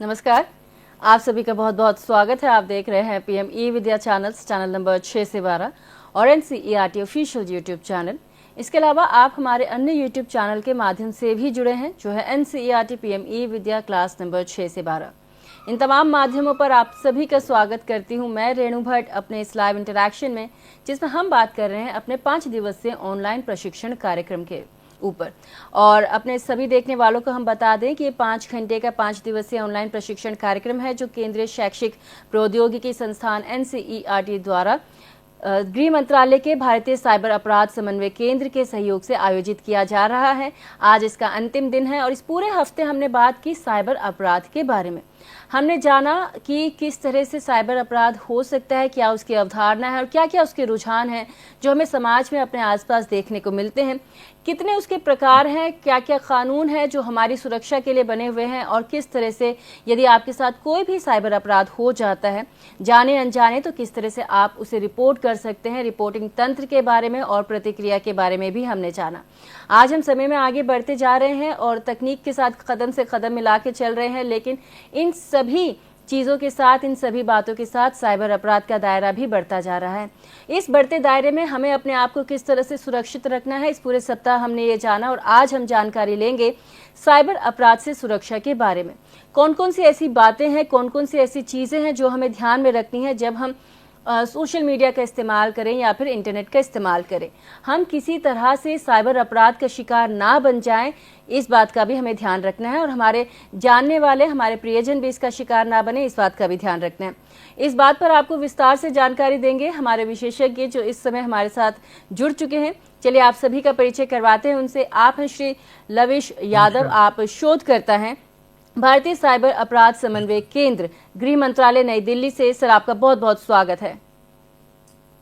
नमस्कार। आप सभी का बहुत बहुत स्वागत है। आप देख रहे हैं पीएम ई विद्या चैनल नंबर 6 से 12 और एनसीईआरटी ऑफिशियल यूट्यूब चैनल। इसके अलावा आप हमारे अन्य यूट्यूब चैनल के माध्यम से भी जुड़े हैं, जो है एनसीईआरटी पीएम ई विद्या क्लास नंबर 6 से 12। इन तमाम माध्यमों पर आप सभी का स्वागत करती हूं मैं रेणु भट्ट अपने इस लाइव इंटरैक्शन में, जिसमें हम बात कर रहे हैं अपने 5 दिवसीय ऑनलाइन प्रशिक्षण कार्यक्रम के ऊपर। और अपने सभी देखने वालों को हम बता दें कि ये 5 घंटे का 5 दिवसीय ऑनलाइन प्रशिक्षण कार्यक्रम है, जो केंद्रीय शैक्षिक प्रौद्योगिकी संस्थान एनसीईआरटी द्वारा गृह मंत्रालय के भारतीय साइबर अपराध समन्वय केंद्र के सहयोग से आयोजित किया जा रहा है। आज इसका अंतिम दिन है और इस पूरे हफ्ते हमने बात की साइबर अपराध के बारे में। हमने जाना कि किस तरह से साइबर अपराध हो सकता है, क्या उसकी अवधारणा है और क्या क्या उसके रुझान हैं जो हमें समाज में अपने आसपास देखने को मिलते हैं, कितने उसके प्रकार हैं, क्या क्या कानून है जो हमारी सुरक्षा के लिए बने हुए हैं, और किस तरह से यदि आपके साथ कोई भी साइबर अपराध हो जाता है जाने अनजाने तो किस तरह से आप उसे रिपोर्ट कर सकते हैं। रिपोर्टिंग तंत्र के बारे में और प्रतिक्रिया के बारे में भी हमने जाना। आज हम समय में आगे बढ़ते जा रहे हैं और तकनीक के साथ कदम से कदम मिला के चल रहे हैं, लेकिन इन सभी चीज़ों के साथ, इन सभी बातों के साथ साइबर अपराध का दायरा भी बढ़ता जा रहा है। इस बढ़ते दायरे में हमें अपने आप को किस तरह से सुरक्षित रखना है, इस पूरे सप्ताह हमने ये जाना और आज हम जानकारी लेंगे साइबर अपराध से सुरक्षा के बारे में। कौन कौन सी ऐसी बातें हैं, कौन कौन सी ऐसी चीज़ें हैं जो हमें ध्यान में रखनी है जब हम सोशल मीडिया का इस्तेमाल करें या फिर इंटरनेट का इस्तेमाल करें। हम किसी तरह से साइबर अपराध का शिकार ना बन जाएं, इस बात का भी हमें ध्यान रखना है, और हमारे जानने वाले, हमारे प्रियजन भी इसका शिकार ना बने, इस बात का भी ध्यान रखना है। इस बात पर आपको विस्तार से जानकारी देंगे हमारे विशेषज्ञ जो इस समय हमारे साथ जुड़ चुके हैं। चलिए आप सभी का परिचय करवाते हैं उनसे। आप हैं श्री लविश यादव, आप शोधकर्ता हैं भारतीय साइबर अपराध समन्वय केंद्र, गृह मंत्रालय, नई दिल्ली से। सर, आपका बहुत बहुत स्वागत है।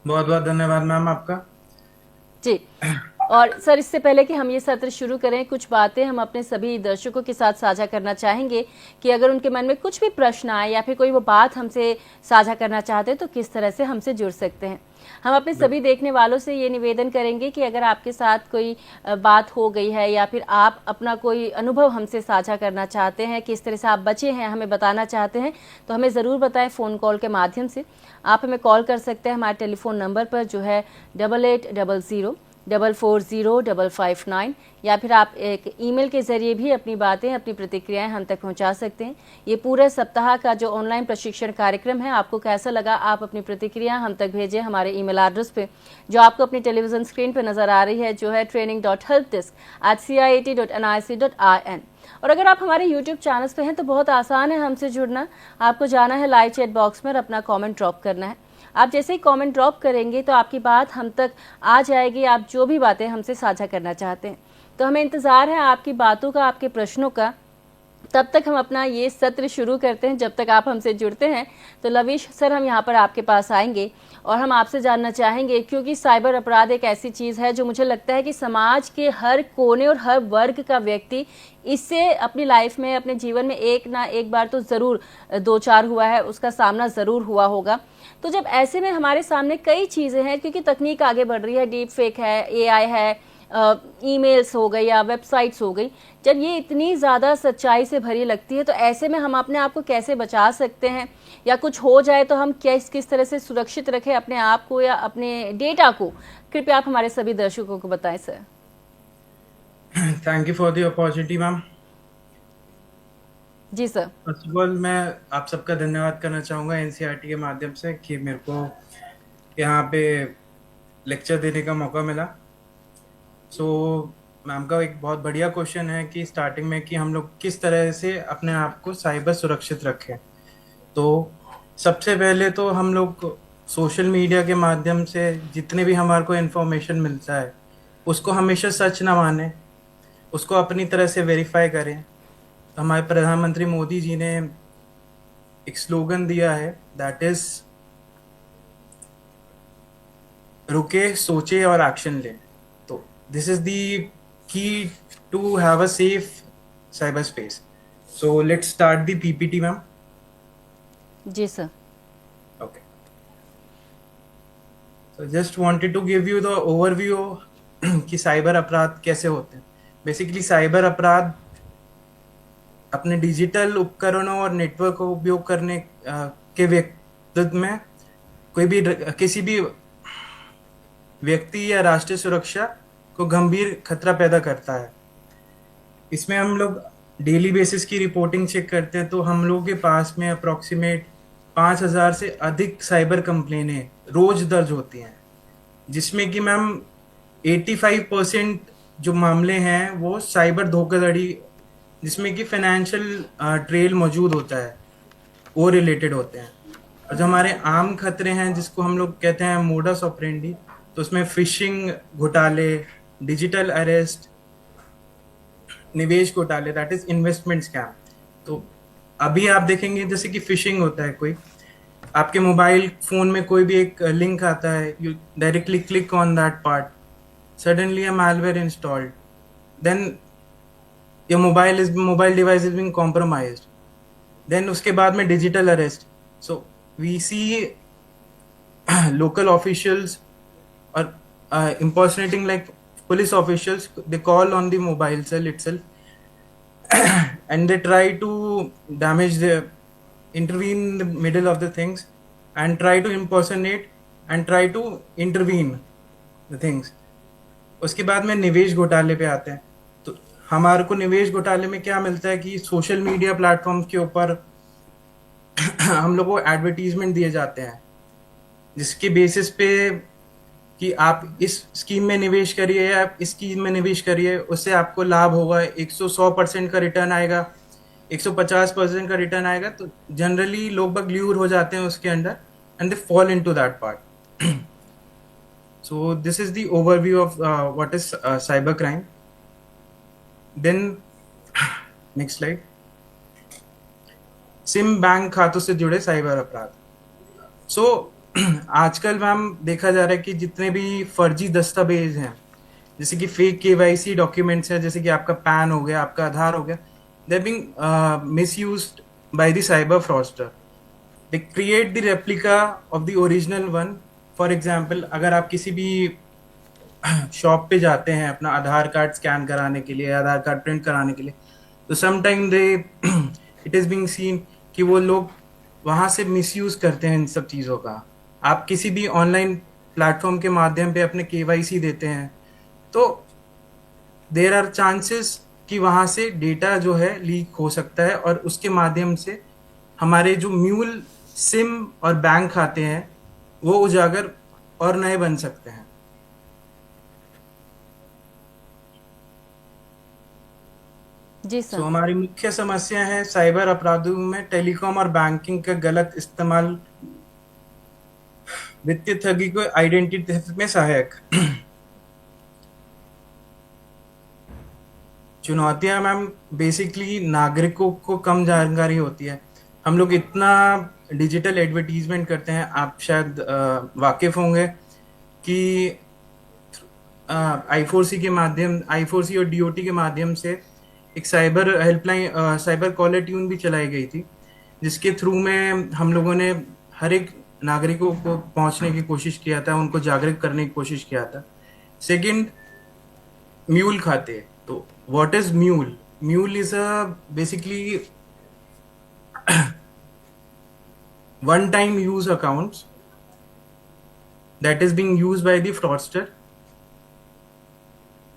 बहुत बहुत धन्यवाद मैम आपका। जी। और सर, इससे पहले कि हम ये सत्र शुरू करें, कुछ बातें हम अपने सभी दर्शकों के साथ साझा करना चाहेंगे कि अगर उनके मन में कुछ भी प्रश्न आए या फिर कोई वो बात हमसे साझा करना चाहते हैं तो किस तरह से हमसे जुड़ सकते हैं। हम अपने सभी देखने वालों से ये निवेदन करेंगे कि अगर आपके साथ कोई बात हो गई है या फिर आप अपना कोई अनुभव हमसे साझा करना चाहते हैं, किस तरह से आप बचे हैं, हमें बताना चाहते हैं, तो हमें ज़रूर बताएं फ़ोन कॉल के माध्यम से। आप हमें कॉल कर सकते हैं हमारे टेलीफोन नंबर पर, जो है 8800440559, या फिर आप एक ईमेल के जरिए भी अपनी बातें, अपनी प्रतिक्रियाएं हम तक पहुंचा सकते हैं। ये पूरे सप्ताह का जो ऑनलाइन प्रशिक्षण कार्यक्रम है, आपको कैसा लगा, आप अपनी प्रतिक्रिया हम तक भेजें हमारे ईमेल एड्रेस पे, जो आपको अपनी टेलीविजन स्क्रीन पर नजर आ रही है, जो है training.helpdesk@ciat.nic.in। और अगर आप हमारे यूट्यूब चैनल्स पे हैं तो बहुत आसान है हमसे जुड़ना। आपको जाना है लाइव चैट बॉक्स में और अपना कमेंट ड्रॉप करना है। आप जैसे ही कमेंट ड्रॉप करेंगे तो आपकी बात हम तक आ जाएगी, आप जो भी बातें हमसे साझा करना चाहते हैं। तो हमें इंतज़ार है आपकी बातों का, आपके प्रश्नों का। तब तक हम अपना ये सत्र शुरू करते हैं, जब तक आप हमसे जुड़ते हैं। तो लविश सर, हम यहाँ पर आपके पास आएंगे और हम आपसे जानना चाहेंगे, क्योंकि साइबर अपराध एक ऐसी चीज़ है जो मुझे लगता है कि समाज के हर कोने और हर वर्ग का व्यक्ति इससे अपनी लाइफ में, अपने जीवन में एक ना एक बार तो ज़रूर दो चार हुआ है, उसका सामना ज़रूर हुआ होगा। तो जब ऐसे में हमारे सामने कई चीज़ें हैं, क्योंकि तकनीक आगे बढ़ रही है, डीप फेक है, एआई है, ईमेल्स हो गई या वेबसाइट्स हो गई, जब ये इतनी ज़्यादा सच्चाई से भरी लगती है तो ऐसे में हम अपने आप को कैसे बचा सकते हैं, या कुछ हो जाए तो हम किस तरह से सुरक्षित रखें अपने आप को या अपने डेटा को, कृपया आप हमारे सभी दर्शकों को बताएं sir. Thank you for the opportunity ma'am. जी सर। फर्स्ट ऑफ ऑल मैं आप सबका धन्यवाद करना चाहूँगा एनसीईआरटी के माध्यम से कि मेरे को यहाँ पे लेक्चर देने का मौका मिला। सो मैम का एक बहुत बढ़िया क्वेश्चन है कि स्टार्टिंग में कि हम लोग किस तरह से अपने आप को साइबर सुरक्षित रखें। तो सबसे पहले तो हम लोग सोशल मीडिया के माध्यम से जितने भी हमारे को इन्फॉर्मेशन मिलता है उसको हमेशा सच ना माने, उसको अपनी तरह से वेरीफाई करें। तो हमारे प्रधानमंत्री मोदी जी ने एक स्लोगन दिया है, दैट इज रुके, सोचे और एक्शन ले। तो this is the key to have a safe cyber space. So let's start the PPT ma'am. जी sir. Okay, so just wanted to give you the overview कि साइबर अपराध कैसे होते हैं। बेसिकली साइबर अपराध अपने डिजिटल उपकरणों और नेटवर्क का उपयोग करने के व्यक्तित्व में किसी भी व्यक्ति या राष्ट्रीय सुरक्षा को गंभीर खतरा पैदा करता है। इसमें हम लोग डेली बेसिस की रिपोर्टिंग चेक करते हैं तो हम लोगों के पास में अप्रोक्सीमेट 5,000 से अधिक साइबर कंप्लेनें रोज दर्ज होती हैं, जिसमें कि मैम 85% जो मामले हैं वो साइबर धोखाधड़ी, जिसमें कि फाइनेंशियल ट्रेल मौजूद होता है, वो रिलेटेड होते हैं। और जो हमारे आम खतरे हैं जिसको हम लोग कहते हैं मोडस ऑपरेंडी, तो उसमें फिशिंग घोटाले, डिजिटल अरेस्ट, निवेश घोटाले, दैट इज इन्वेस्टमेंट स्कैम। तो अभी आप देखेंगे जैसे कि फिशिंग होता है, कोई आपके मोबाइल फोन में कोई भी एक लिंक आता है, you directly click on that part, suddenly a malware installed, then your mobile device is being compromised, then उसके बाद में digital arrest. So we see local officials or impersonating like police officials, they call on the mobile cell itself and they try to intervene in the middle of the things and try to impersonate and try to intervene the things. उसके बाद में निवेश घोटाले पे आते हैं। तो हमारे को निवेश घोटाले में क्या मिलता है कि सोशल मीडिया प्लेटफॉर्म के ऊपर हम लोग को एडवर्टीजमेंट दिए जाते हैं, जिसके बेसिस पे कि आप इस स्कीम में निवेश करिए, आप इस स्कीम में निवेश करिए, उससे आपको लाभ होगा, 100% का रिटर्न आएगा, 150% का रिटर्न आएगा। तो जनरली लोग बग ल्यूर हो जाते हैं उसके अंदर and they fall into that part. So this is the overview of what is cyber crime. Then next slide. SIM bank खातों से जुड़े साइबर अपराध। So आजकल मैम देखा जा रहा है कि जितने भी फर्जी दस्तावेज हैं, जैसे कि फेक KYC डॉक्यूमेंट्स हैं, जैसे कि आपका पैन हो गया, आपका आधार हो गया, they being misused by the cyber fraudster. They create the replica of the original one. For example, अगर आप किसी भी शॉप पे जाते हैं अपना आधार कार्ड स्कैन कराने के लिए, आधार कार्ड प्रिंट कराने के लिए, तो sometime it is being seen कि वो लोग वहाँ से मिसयूज करते हैं इन सब चीज़ों का। आप किसी भी ऑनलाइन प्लेटफॉर्म के माध्यम पे अपने KYC देते हैं तो देर आर चांसेस कि वहाँ से डेटा जो है लीक हो सकता है और उसके माध्यम से हमारे जो म्यूल सिम और बैंक खाते हैं वो उजागर और नए बन सकते हैं। जी सर। हमारी मुख्य समस्या है साइबर अपराधों में टेलीकॉम और बैंकिंग का गलत इस्तेमाल, वित्तीय ठगी को आइडेंटिटी थेफ्ट में सहायक। चुनौतियां मैम बेसिकली नागरिकों को कम जानकारी होती है। हम लोग इतना डिजिटल एडवर्टीजमेंट करते हैं, आप शायद वाकिफ होंगे कि I4C और DOT के माध्यम से एक cyber helpline, cyber caller tune भी चलाई गई थी, जिसके थ्रू में हम लोगों ने हर एक नागरिकों को पहुंचने की कोशिश किया था, उनको जागरूक करने की कोशिश किया था। सेकंड, म्यूल खाते। तो what is mule? Mule is a basically one time use accounts that is being used by the fraudster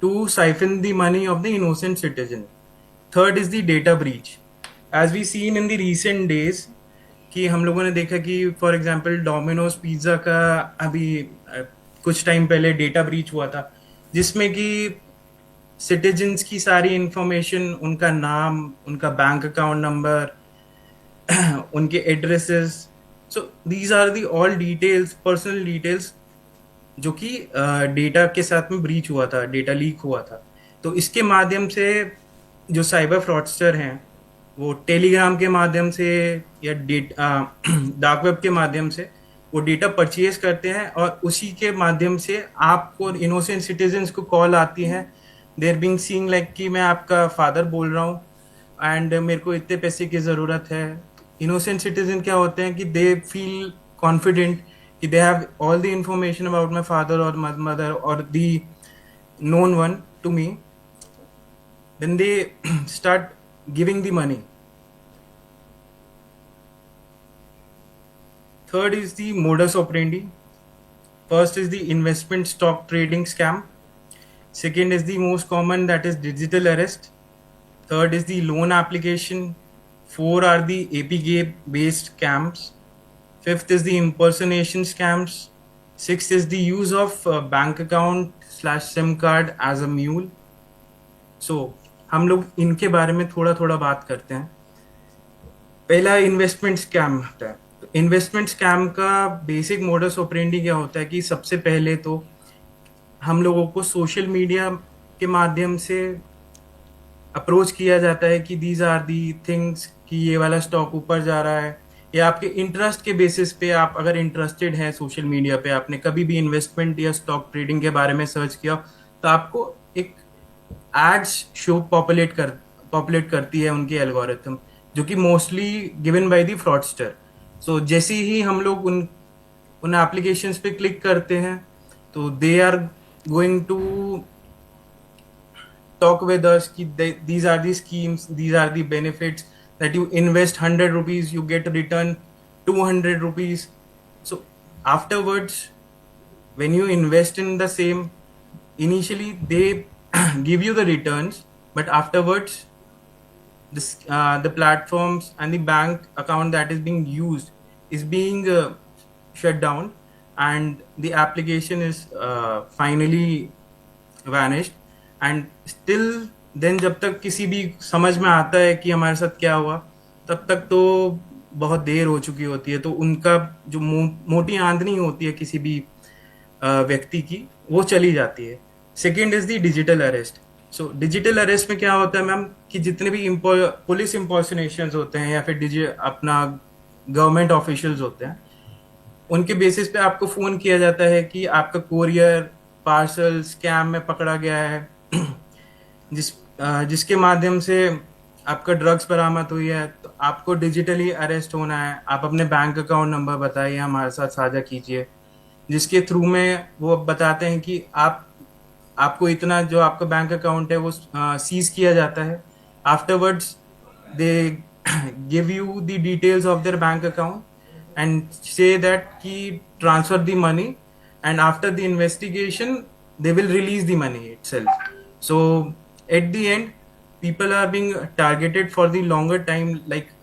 to siphon the money of the innocent citizen. Third is the data breach. As we seen in the recent days कि हम लोगों ने देखा कि for example Domino's pizza का अभी कुछ time पहले डेटा ब्रीच हुआ था, जिसमें कि सिटीजन्स की सारी इंफॉर्मेशन, उनका नाम, उनका बैंक अकाउंट नंबर, उनके addresses, so these are the all details, personal details, जो कि डेटा के साथ में ब्रीच हुआ था, डेटा लीक हुआ था। तो इसके माध्यम से जो साइबर फ्रॉडस्टर हैं वो टेलीग्राम के माध्यम से या डार्क वेब के माध्यम से वो डेटा परचेज करते हैं और उसी के माध्यम से आपको इनोसेंट सिटीजन्स को कॉल आती है, देर बीइंग सीइंग लाइक कि मैं आपका फादर बोल रहा हूँ एंड मेरे को इतने पैसे की ज़रूरत है। इनोसेंट सिटीजन क्या होते हैं कि दे फील कॉन्फिडेंट कि they have all the information about my father और माई मदर और the known one to me, then they start giving the money. Third is the modus operandi. First is the investment stock trading scam. Second is the most common, that is digital arrest. Third is the loan application. Four are the APK based scams. Fifth is the impersonation scams. Sixth is the use of bank account / SIM card as a mule. So हम लोग इनके बारे में थोड़ा थोड़ा बात करते हैं. पहला इन्वेस्टमेंट स्कैम होता है. इन्वेस्टमेंट स्कैम का बेसिक मोडस ऑपरेंडी क्या होता है कि सबसे पहले तो हम लोगों को सोशल मीडिया के माध्यम से अप्रोच किया जाता है कि दीज आर दी थिंग्स, कि ये वाला स्टॉक ऊपर जा रहा है, या आपके इंटरेस्ट के बेसिस पे आप अगर इंटरेस्टेड हैं सोशल मीडिया पे, आपने कभी भी इन्वेस्टमेंट या स्टॉक ट्रेडिंग के बारे में सर्च किया तो आपको एक एड्स शो पॉपुलेट करती है उनकी एल्गोरिथम, जो कि mostly given by the fraudster. So जैसे ही हम लोग उन एप्लीकेशंस पे क्लिक करते हैं तो they are going to talk with us ki these are the schemes, these are the benefits, that you invest 100 rupees you get return 200 rupees. So afterwards when you invest in the same, initially they give you the returns, but afterwards the platforms and the bank account that is being used is being shut down, and the application is finally vanished. And still then जब तक किसी भी समझ में आता है कि हमारे साथ क्या हुआ, तब तक तो बहुत देर हो चुकी होती है. तो उनका जो मोटी आंदनी होती है किसी भी व्यक्ति की, वो चली जाती है. Second is the digital arrest. So digital arrest में क्या होता है मैम, कि जितने भी पुलिस इम्पर्सनेशंस होते हैं या फिर अपना गवर्नमेंट ऑफिशियल्स होते हैं, उनके बेसिस पे आपको फोन किया जाता है कि आपका कोरियर पार्सल स्कैम में पकड़ा गया है, जिसके माध्यम से आपका ड्रग्स बरामद हुई है, तो आपको डिजिटली अरेस्ट होना है. आप अपने बैंक अकाउंट नंबर बताइए, हमारे साथ साझा कीजिए, जिसके थ्रू में वो बताते हैं कि आपको इतना, जो आपका बैंक अकाउंट है वो सीज किया जाता है. Afterwards they give you the details of their bank account and say that कि transfer the money, and after the investigation they will release the money itself. So at the end people are being targeted for the longer time, like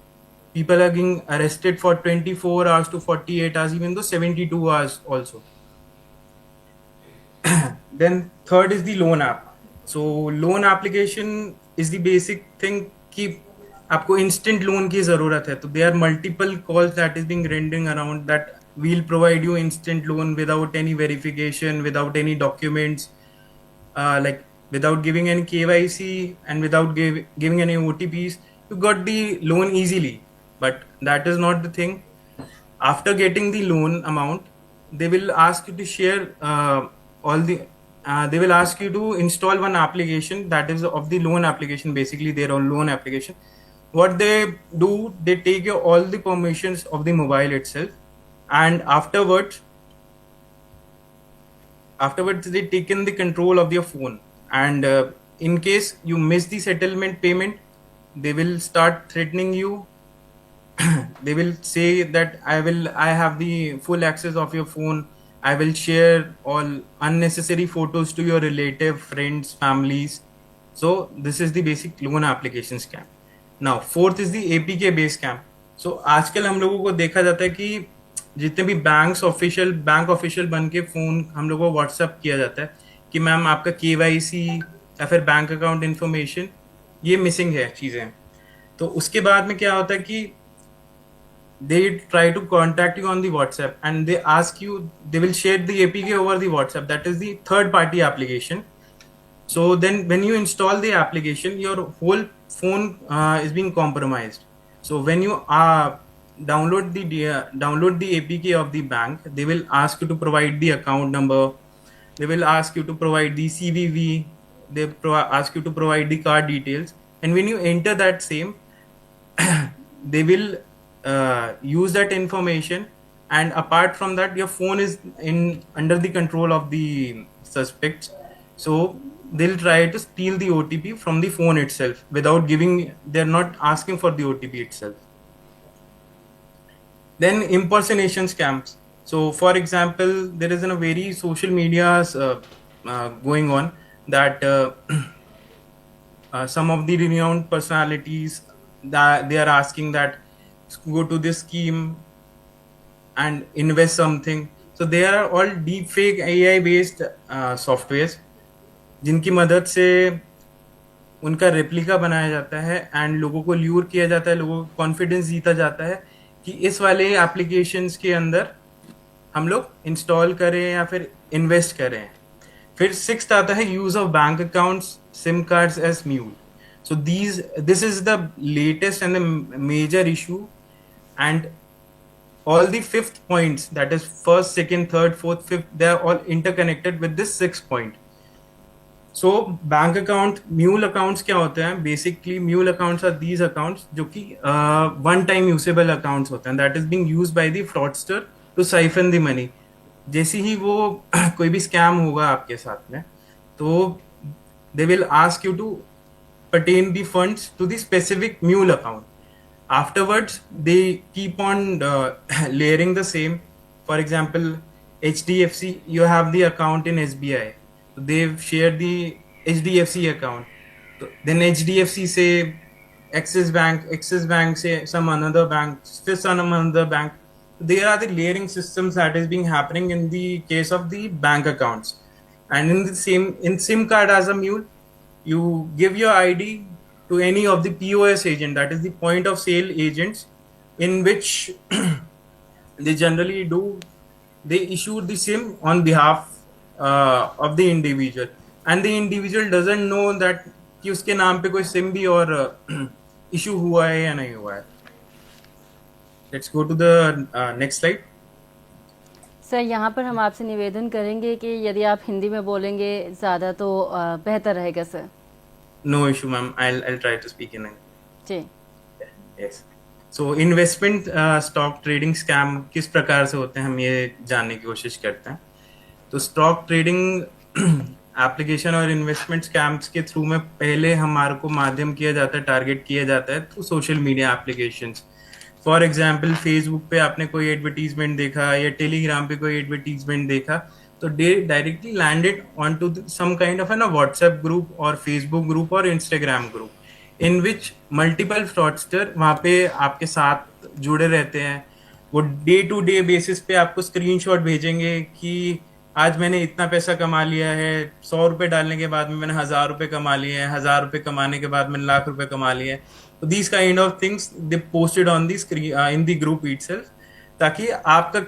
people are being arrested for 24 hours to 48 hours, even though 72 hours also. Then third is the loan app. So loan application is the basic thing कि आपको instant loan की ज़रूरत है, तो there are multiple calls that is being rendering around that we'll provide you instant loan without any verification, without any documents, like without giving any KYC and without giving any OTPs. You got the loan easily, but that is not the thing. After getting the loan amount, they will ask you to share they will ask you to install one application that is of the loan application, basically their own loan application. What they do, they take your all the permissions of the mobile itself, and afterwards they taken the control of your phone, and in case you miss the settlement payment, they will start threatening you. They will say that I have the full access of your phone, I will share all unnecessary photos to your relative, friends, families. So this is the basic loan application scam. Now fourth is the APK based scam. So आजकल हम लोगों को देखा जाता है कि जितने भी बैंक ऑफिशियल बन के फोन हम लोगों को व्हाट्सएप किया जाता है कि मैम आपका KYC या फिर बैंक अकाउंट इन्फॉर्मेशन ये मिसिंग है चीज़ें. तो उसके बाद में क्या होता है कि they try to contact you on the WhatsApp and they ask you, they will share the APK over the WhatsApp. That is the third party application. So then when you install the application, your whole phone is being compromised. So when you download the APK of the bank, they will ask you to provide the account number, they will ask you to provide the CVV, they ask you to provide the card details, and when you enter that same they will use that information, and apart from that your phone is under the control of the suspects. So they'll try to steal the OTP from the phone itself without giving, they're not asking for the OTP itself. Then impersonation scams. So for example, there is a very social media going on that some of the renowned personalities, that they are asking that go to this scheme and invest something. So they are all deep fake AI based softwares जिनकी मदद से उनका replica बनाया जाता है and लोगों को lure किया जाता है, लोगों को कॉन्फिडेंस जीता जाता है कि इस वाले एप्लीकेशंस के अंदर हम लोग इंस्टॉल करें या फिर इन्वेस्ट करें. फिर सिक्स्थ आता है use of bank accounts, sim cards as mule. So this is the latest and the major issue, and all the fifth points, that is first, second, third, fourth, fifth, they are all interconnected with this sixth point. So bank account, mule accounts क्या होते हैं? Basically mule accounts are these accounts जो कि one time usable accounts होते हैं, that is being used by the fraudster to siphon the money. जैसे ही वो कोई भी scam होगा आपके साथ में, तो they will ask you to pertain the funds to the specific mule account. Afterwards they keep on layering the same. For example, HDFC, you have the account in SBI, so they've shared the HDFC account. Then HDFC say Axis Bank say some another bank, still some another bank. There are the layering systems that is being happening in the case of the bank accounts. And in SIM card as a mule, you give your ID to any of the POS agent, that is the point of sale agents, in which they generally they issue the SIM on behalf of the individual, and the individual doesn't know that कि उसके नाम पे कोई SIM भी और issue हुआ है या नहीं हुआ है. Let's go to the next slide. Sir, यहाँ पर हम आपसे निवेदन करेंगे कि यदि आप हिंदी में बोलेंगे ज़्यादा तो बेहतर रहेगा sir. No issue, ma'am. I'll try to speak in English. जी. Yes. So investment stock trading scam किस प्रकार से होते हैं, हम ये जानने की कोशिश करते हैं. तो स्टॉक ट्रेडिंग एप्लीकेशन और इन्वेस्टमेंट स्कैम्स के थ्रू में पहले हमारे को माध्यम किया जाता है, टारगेट किया जाता है through social media applications. For example Facebook पे आपने कोई एडवर्टीजमेंट देखा या टेलीग्राम पे कोई एडवर्टीजमेंट देखा, तो they directly landed onto some kind of a WhatsApp group or Facebook group or Instagram group, in which multiple fraudster वहाँ पे आपके साथ जुड़े रहते हैं. वो डे टू डे बेसिस पे आपको स्क्रीनशॉट भेजेंगे कि आज मैंने इतना पैसा कमा लिया है, 100 रुपये डालने के बाद में मैंने 1000 रुपये कमा लिए हैं, 1000 रुपये कमाने के बाद मैंने लाख रुपये कमा लिए हैं. तो these kind of things they posted on the screen in the group itself, ताकि आपका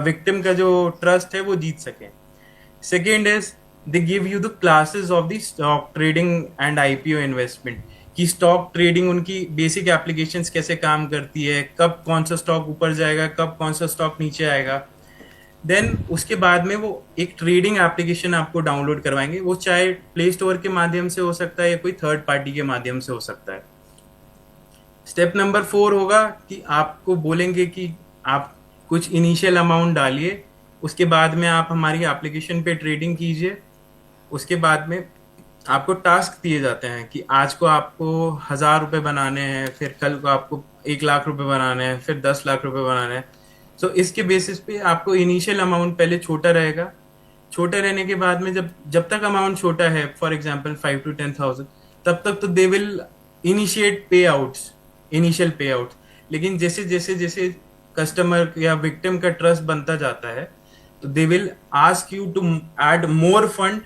विक्टिम का जो ट्रस्ट है वो जीत सके. Second is they give you the classes of the stock trading and IPO investment, कि स्टॉक ट्रेडिंग उनकी basic applications कैसे काम करती है, कब कौन सा स्टॉक ऊपर जाएगा, कब कौन सा स्टॉक नीचे आएगा. देन उसके बाद में वो एक ट्रेडिंग एप्लीकेशन आपको डाउनलोड करवाएंगे, वो चाहे प्ले स्टोर के माध्यम से हो सकता है या कोई थर्ड पार्टी के माध्यम से हो सकता है. स्टेप नंबर 4 होगा कि आपको बोलेंगे कि आप कुछ इनिशियल अमाउंट डालिए, उसके बाद में आप हमारी एप्लीकेशन पे ट्रेडिंग कीजिए. उसके बाद में आपको टास्क दिए जाते हैं कि आज को आपको 1000 रुपये बनाने हैं, फिर कल को आपको 1 लाख रुपए बनाने हैं, फिर 10 लाख रुपए बनाने हैं. सो इसके बेसिस पे आपको इनिशियल अमाउंट पहले छोटा रहेगा. छोटा रहने के बाद में जब तक अमाउंट छोटा है, फॉर एग्जाम्पल 5 to 10,000, तब तक तो दे विल इनिशिएट पे आउट्स, इनिशियल पे आउट. लेकिन जैसे जैसे जैसे कस्टमर या विक्टिम का ट्रस्ट बनता जाता है, तो they will ask you to add more fund,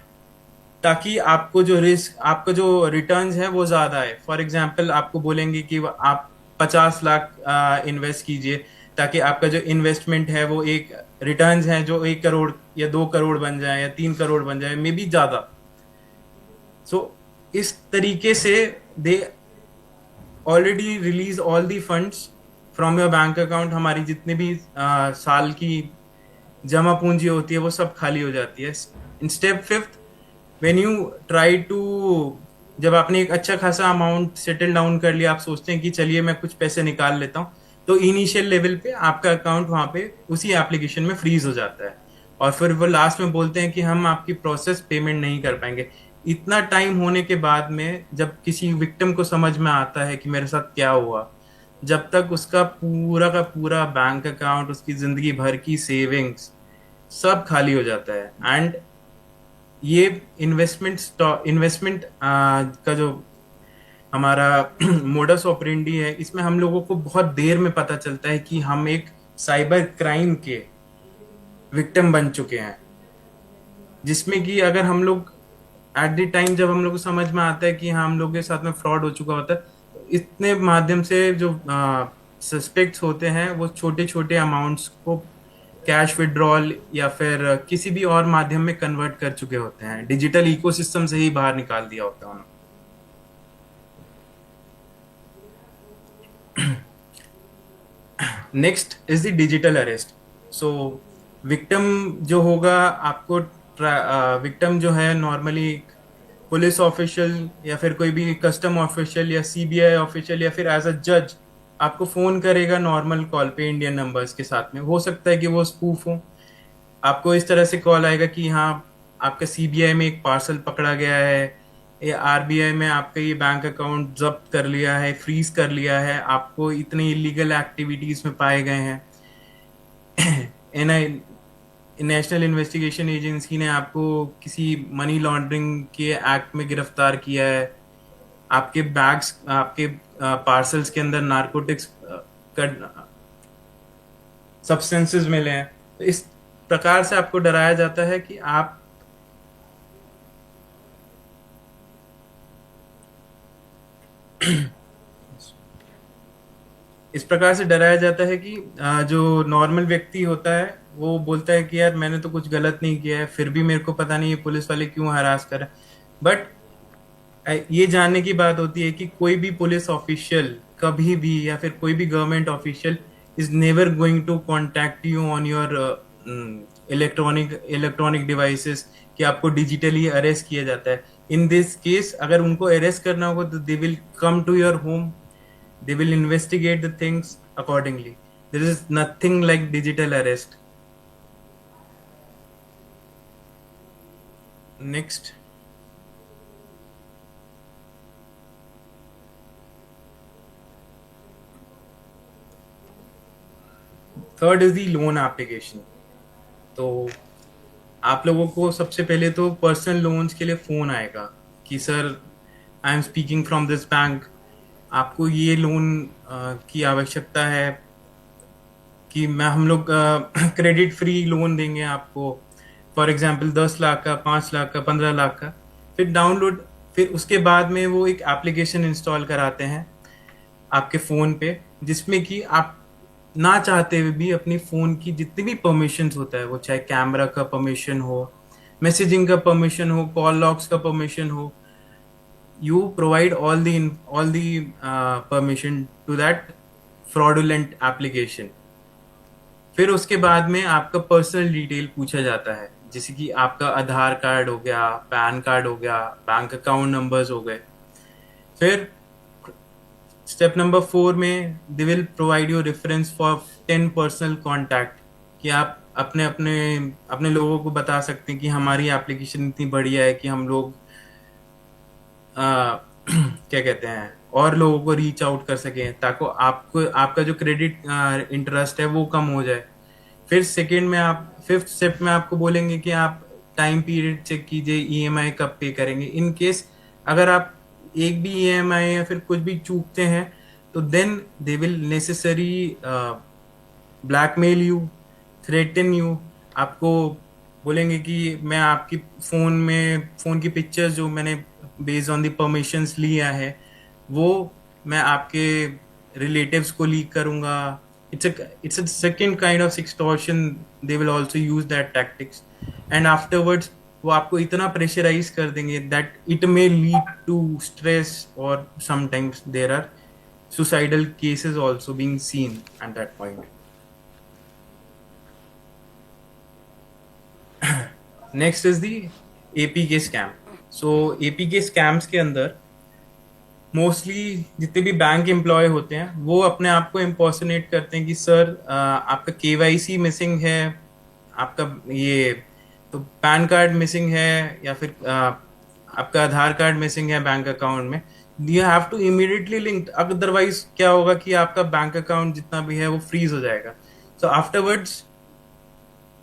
ताकि आपको जो रिस्क, आपका जो रिटर्न्स है वो ज्यादा है. फॉर एग्जांपल आपको बोलेंगे कि आप 50 लाख इन्वेस्ट कीजिए, ताकि आपका जो इन्वेस्टमेंट है वो एक रिटर्न्स है जो 1 करोड़ या 2 करोड़ बन जाए या 3 करोड़ बन जाए, मे बी ज्यादा. सो इस तरीके से they already release all the funds from your bank account. हमारी जितनी भी साल की जमा पूंजी होती है वो सब खाली हो जाती है. In step 5th, when you try to, जब आपने एक अच्छा खासा अमाउंट सेटल डाउन कर लिया, आप सोचते हैं कि चलिए मैं कुछ पैसे निकाल लेता हूँ, तो इनिशियल लेवल पे आपका अकाउंट वहाँ पे उसी एप्लीकेशन में फ्रीज हो जाता है. और फिर वो लास्ट में बोलते हैं कि हम आपकी प्रोसेस पेमेंट नहीं कर पाएंगे. इतना टाइम होने के बाद में जब किसी विक्टिम को समझ में आता है कि मेरे साथ क्या हुआ, जब तक उसका पूरा का पूरा बैंक अकाउंट, उसकी जिंदगी भर की सेविंग्स सब खाली हो जाता है। एंड ये इन्वेस्टमेंट का जो हमारा मोडस ऑपरेंडी है, इसमें हम लोगों को बहुत देर में पता चलता है कि हम एक साइबर क्राइम के विक्टिम बन चुके हैं, जिसमें कि अगर हम लोग एट द टाइम जब हम लोग को समझ में आता है कि हाँ हम लोग के साथ में फ्रॉड हो चुका होता है, तो इतने माध्यम से जो सस्पेक्ट्स होते हैं वो छोटे छोटे अमाउंट्स को कैश विड्रॉल या फिर किसी भी और माध्यम में कन्वर्ट कर चुके होते हैं, डिजिटल इकोसिस्टम से ही बाहर निकाल दिया होता है उन्होंने। Next is the digital arrest. So victim जो होगा, आपको विक्टिम जो है नॉर्मली पुलिस ऑफिशियल या फिर कोई भी कस्टम ऑफिशियल या सीबीआई ऑफिशियल या फिर एज अ जज आपको फोन करेगा नॉर्मल कॉल पे इंडियन नंबर्स के साथ में। हो सकता है कि वो स्पूफ हो, आपको इस तरह से कॉल आएगा कि हाँ आपका सीबीआई में एक पार्सल पकड़ा गया है, या आरबीआई में आपका ये बैंक अकाउंट जब्त कर लिया है, फ्रीज कर लिया है, आपको इतने इलीगल एक्टिविटीज में पाए गए हैं। नेशनल इन्वेस्टिगेशन एजेंसी ने आपको किसी मनी लॉन्ड्रिंग के एक्ट में गिरफ्तार किया है, आपके बैग्स, आपके पार्सल्स के अंदर नारकोटिक्स सब्सटेंसेस मिले हैं। तो इस प्रकार से आपको डराया जाता है कि आप इस प्रकार से डराया जाता है कि जो नॉर्मल व्यक्ति होता है वो बोलता है कि यार मैंने तो कुछ गलत नहीं किया है, फिर भी मेरे को पता नहीं ये पुलिस वाले क्यों हरास कर रहे हैं। बट ये जानने की बात होती है कि कोई भी पुलिस ऑफिशियल कभी भी या फिर कोई भी government official is never going to contact you on your electronic devices कि आपको डिजिटली अरेस्ट किया जाता है। इन दिस केस अगर उनको अरेस्ट करना होगा तो they will come to your home, they will investigate the things accordingly. There is nothing like digital arrest. Next, third is the loan application. तो आप लोगों को सबसे पहले तो पर्सनल लोन्स के लिए फोन आएगा कि sir I am speaking from this bank, आपको ये लोन की आवश्यकता है कि हम लोग क्रेडिट फ्री लोन देंगे आपको, फॉर एग्जांपल 10 लाख का, 5 लाख का, 15 लाख का। फिर उसके बाद में वो एक एप्लीकेशन इंस्टॉल कराते हैं आपके फ़ोन पे, जिसमें कि आप ना चाहते हुए भी अपनी फ़ोन की जितनी भी परमिशंस होता है, वो चाहे कैमरा का परमिशन हो, मैसेजिंग का परमिशन हो, कॉल लॉग्स का परमिशन हो, you provide all the permission to that fraudulent application। फिर उसके बाद में आपका पर्सनल डिटेल पूछा जाता है, जैसे कि आपका आधार कार्ड हो गया, पैन कार्ड हो गया, बैंक अकाउंट नंबर्स हो गए। फिर स्टेप नंबर 4 में they will provide you reference for 10 personal contact, कि आप अपने अपने अपने लोगों को बता सकते हैं कि हमारी एप्लीकेशन इतनी बढ़िया है कि हम लोग क्या कहते हैं और लोगों को रीच आउट कर सकें, ताकि आपको आपका जो क्रेडिट इंटरेस्ट है वो कम हो जाए। फिर फिफ्थ स्टेप में आपको बोलेंगे कि आप टाइम पीरियड चेक कीजिए, ईएमआई कब पे करेंगे। इन केस अगर आप एक भी ईएमआई या फिर कुछ भी चूकते हैं तो then they will necessary blackmail you, threaten you. आपको बोलेंगे कि मैं आपकी फ़ोन की पिक्चर्स जो मैंने बेस्ड ऑन द परमिशंस लिया है वो मैं आपके रिलेटिव्स को लीक करूंगा। it's a second kind of extortion, they will also use that tactics, and afterwards वो आपको इतना प्रेशराइज कर देंगे that it may lead to stress, or sometimes there are suicidal cases also being seen at that point. Next is the APK scam. So APK scams के अंदर mostly जितने भी bank employ होते हैं वो अपने आप को इम्पर्सनेट करते हैं कि सर आपका KYC मिसिंग है, आपका ये तो पैन कार्ड मिसिंग है, या फिर आपका आधार कार्ड मिसिंग है बैंक अकाउंट में, you have to immediately link, otherwise क्या होगा कि आपका बैंक अकाउंट जितना भी है वो फ्रीज हो जाएगा. सो afterwards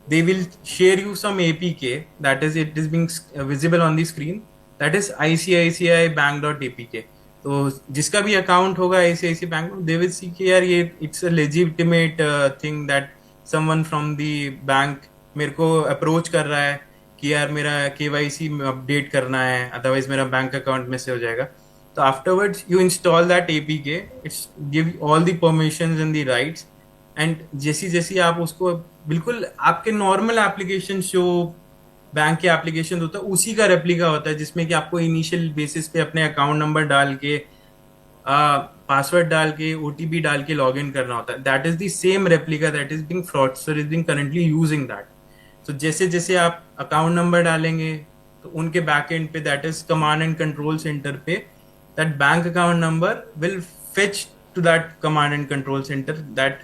they will share you some APK, that is it is being visible on the screen, that is ICICI bank.apk. तो जिसका भी अकाउंट होगा ICICI बैंक में, they will see कि यार ये it's a legitimate thing that someone from the bank मेरे को अप्रोच कर रहा है कि यार मेरा KYC अपडेट करना है, अदरवाइज मेरा बैंक अकाउंट में से हो जाएगा. तो afterwards you install that APK, it's give all the permissions and the rights, and जैसी जैसी आप उसको बिल्कुल आपके नॉर्मल एप्लीकेशन जो बैंक के एप्लीकेशन होता है उसी का रेप्लिका होता है, जिसमें कि आपको इनिशियल बेसिस पे अपने अकाउंट नंबर डाल के पासवर्ड डाल के OTP डाल के लॉग इन करना होता है. That is the same replica that is being fraudster is being currently using that. तो जैसे जैसे आप अकाउंट नंबर डालेंगे तो उनके बैक एंड पे, that is command and control centre पे, that bank account number will fetch to that command and control centre. That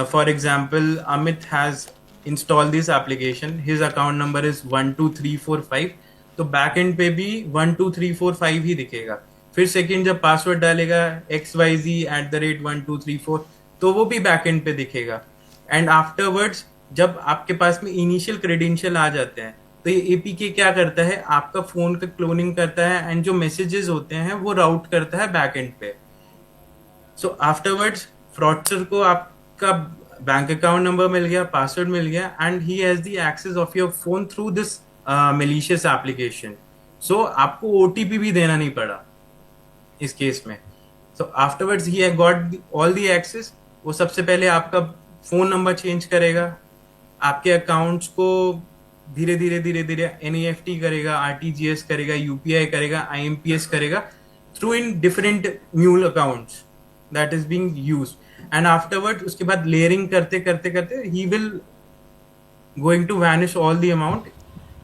for example, Amit has installed this application, his account number is 12345, तो back end पे भी 12345 ही दिखेगा. फिर second जब password डालेगा XYZ@1234, तो वो भी बैक एंड पे दिखेगा. एंड आफ्टरवर्ड्स जब आपके पास में इनिशियल क्रेडेंशियल आ जाते हैं तो ये APK क्या करता है, आपका फोन का क्लोनिंग करता है एंड जो मैसेजेस होते हैं वो राउट करता है बैक एंड पे. सो आफ्टरवर्ड्स फ्रॉडस्टर को आपका बैंक अकाउंट नंबर मिल गया, पासवर्ड मिल गया, and he has the access of your phone through this malicious application. So आपको OTP भी देना नहीं पड़ा इस केस में. So afterwards he has got all the access. वो सबसे पहले आपका फोन नंबर चेंज करेगा, आपके अकाउंट्स को धीरे धीरे धीरे धीरे NEFT करेगा, RTGS करेगा, UPI करेगा, IMPS करेगा through in different mule accounts that is being used. And afterward उसके बाद लेयरिंग करते करते करते he will going to vanish all the amount.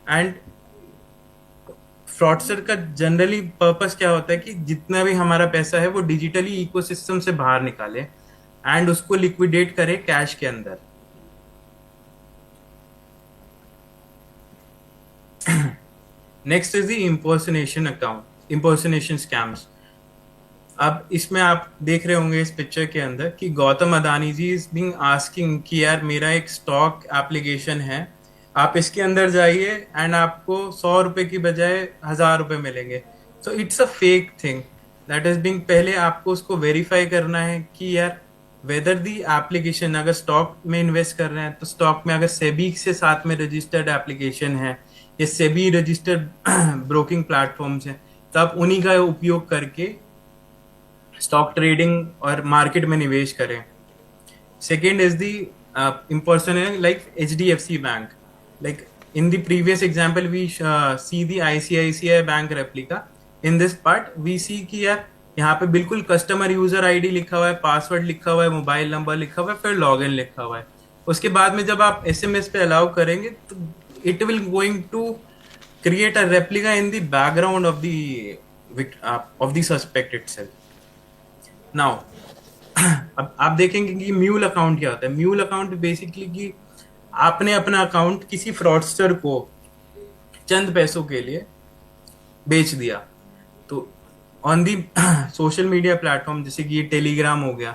And fraudster का जनरली पर्पस क्या होता है कि जितना भी हमारा पैसा है वो डिजिटली इकोसिस्टम से बाहर निकाले एंड उसको लिक्विडेट करे कैश के अंदर. Next is the impersonation scams. अब इसमें आप देख रहे होंगे इस पिक्चर के अंदर कि गौतम अदानी जी इज बीइंग आस्किंग कि यार मेरा एक स्टॉक एप्लीकेशन है, आप इसके अंदर जाइए एंड आपको 100 रुपए की बजाय 1000 रुपए मिलेंगे. So it's a fake thing that is being, पहले आपको उसको वेरीफाई करना है कि यार वेदर दी एप्लीकेशन, अगर स्टॉक में इन्वेस्ट कर रहे हैं तो स्टॉक में अगर सेबी से साथ में रजिस्टर्ड एप्लीकेशन है या सेबी रजिस्टर्ड ब्रोकिंग प्लेटफॉर्म्स हैं, तो आप उन्हीं का उपयोग करके स्टॉक ट्रेडिंग और मार्केट में निवेश करें. Second is the impersonal like HDFC Bank. Like in the previous example we see the ICICI Bank replica. In this part we see कि यार यहाँ पे बिल्कुल कस्टमर यूजर ID लिखा हुआ है, पासवर्ड लिखा हुआ है, मोबाइल नंबर लिखा हुआ है, फिर लॉगिन लिखा हुआ है. उसके बाद में जब आप SMS पे अलाउ करेंगे तो it will going to create a replica in the background of the suspect itself. Now अब आप देखेंगे कि म्यूल अकाउंट क्या होता है. म्यूल अकाउंट बेसिकली कि आपने अपना अकाउंट किसी फ्रॉडस्टर को चंद पैसों के लिए बेच दिया. तो on the social media platform जैसे कि ये टेलीग्राम हो गया,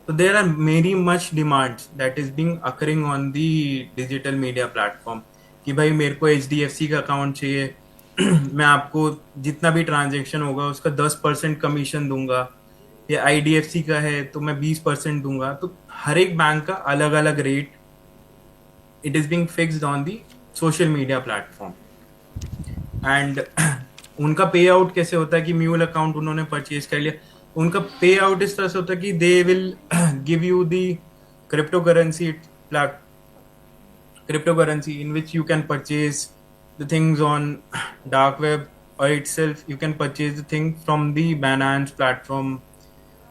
तो there are many much demands that is being occurring on the digital media platform कि भाई मेरे को HDFC का अकाउंट चाहिए, मैं आपको जितना भी ट्रांजेक्शन होगा उसका 10% कमीशन दूंगा, या IDFC का है तो मैं 20% दूंगा. तो हर एक बैंक का अलग अलग rate it is being fixed on the social media platform. And उनका पे आउट कैसे होता है कि म्यूल अकाउंट उन्होंने परचेज कर लिया, उनका पे आउट इस तरह से होता है कि दे will give you the cryptocurrency in which you can purchase the things on dark web, or itself you can purchase the thing from the Binance platform,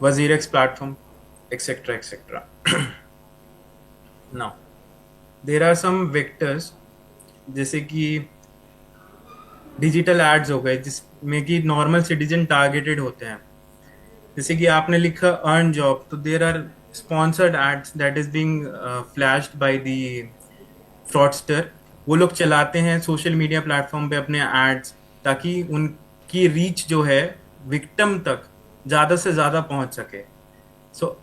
WazirX platform, etc etc. Now there are some vectors जैसे कि digital ads हो गए जिसमें कि normal citizen targeted होते हैं. जैसे कि आपने लिखा अर्न जॉब, तो there are sponsored ads that is being flashed by the fraudster. वो लोग चलाते हैं सोशल मीडिया प्लेटफॉर्म पे अपने एड्स ताकि की रीच जो है विक्टिम तक ज्यादा से ज्यादा पहुंच सके. सो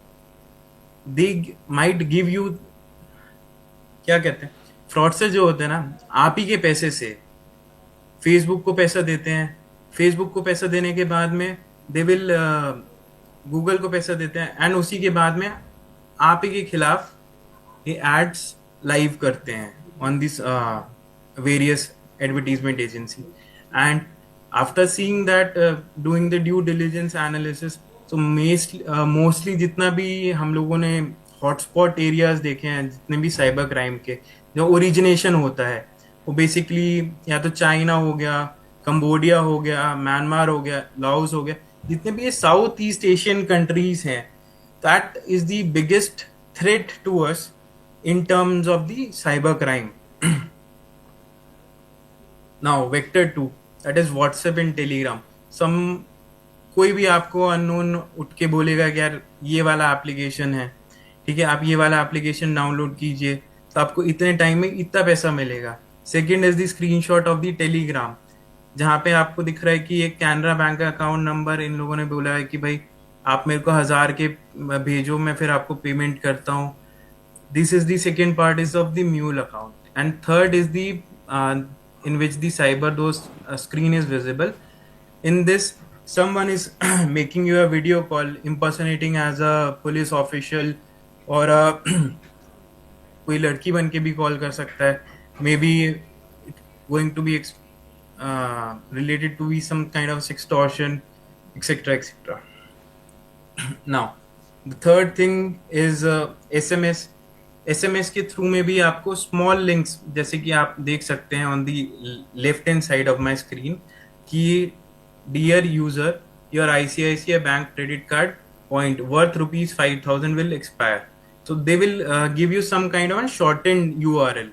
दे माइट गिव यू, क्या कहते हैं, फ्रॉडस्टर जो होते हैं ना, आप ही के पैसे से फेसबुक को पैसा देते हैं. फेसबुक को पैसा देने के बाद में दे विल गूगल को पैसा देते हैं, एंड उसी के बाद में आप ही के खिलाफ ये एड्स लाइव करते हैं on this various advertisement agency. And after seeing that, doing the due diligence analysis, तो मोस्टली जितना भी हम लोगों ने हॉटस्पॉट एरियाज देखे हैं, जितने भी साइबर क्राइम के जो ओरिजिनेशन होता है, वो बेसिकली या तो चाइना हो गया, कंबोडिया हो गया, म्यांमार हो गया, लाओस हो गया, जितने भी ये साउथ ईस्ट एशियन कंट्रीज हैं, that is the biggest threat to us in terms of the cyber crime. Now vector 2, that is WhatsApp and Telegram. कोई भी आपको अननोन उठ के बोलेगा कि यार ये वाला एप्लीकेशन है, ठीक है, आप ये वाला एप्लीकेशन डाउनलोड कीजिए तो आपको इतने टाइम में इतना पैसा मिलेगा. Second is the screenshot of the Telegram, जहाँ पे आपको दिख रहा है कि एक कैनरा बैंक का अकाउंट नंबर इन लोगों ने बोला है कि भाई आप मेरे को 1000 के भेजो, मैं फिर आपको पेमेंट करता हूँ. This is the second part is of the mule account, and third is the in which the cyber dose screen is visible. In this, someone is making you a video call, impersonating as a police official, or कोई लड़की बन के भी call कर सकता है. Maybe going to be related to be some kind of extortion, etc., etc. Now, the third thing is SMS. SMS के through में भी आपको स्मॉल लिंक्स, जैसे कि आप देख सकते हैं on the left hand side of my screen, कि dear user, your ICICI bank credit card point worth ₹5,000 will expire. तो they will give you some kind of shortened URL,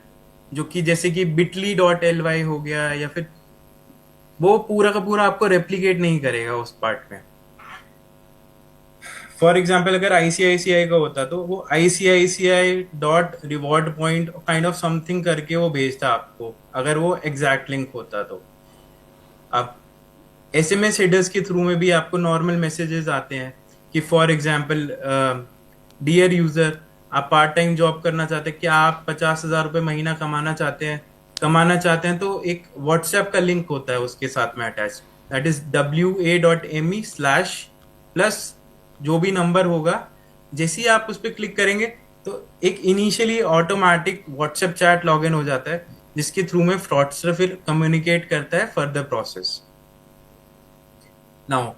जो कि जैसे कि bit.ly हो गया, या फिर वो पूरा का पूरा आपको रेप्लिकेट नहीं करेगा उस पार्ट में. फॉर एग्जाम्पल अगर ICICI का होता तो वो ICICI.reward point kind of something करके वो भेजता आपको, अगर वो एग्जैक्ट लिंक होता तो. अब SMS हेडर्स के थ्रू में भी आपको नॉर्मल मैसेजेस आते हैं कि फॉर एग्जाम्पल, डियर यूजर, आप पार्ट टाइम जॉब करना चाहते हैं, क्या आप 50,000 रुपये महीना कमाना चाहते हैं, तो एक व्हाट्सएप का लिंक होता है उसके साथ में अटैच, दैट इज wa.me/+ जो भी नंबर होगा. जैसे ही आप उस पर क्लिक करेंगे तो एक initially automatic WhatsApp chat login हो जाता है, जिसके थ्रू में फ्रॉडस्टर फिर कम्युनिकेट करता है further process. Now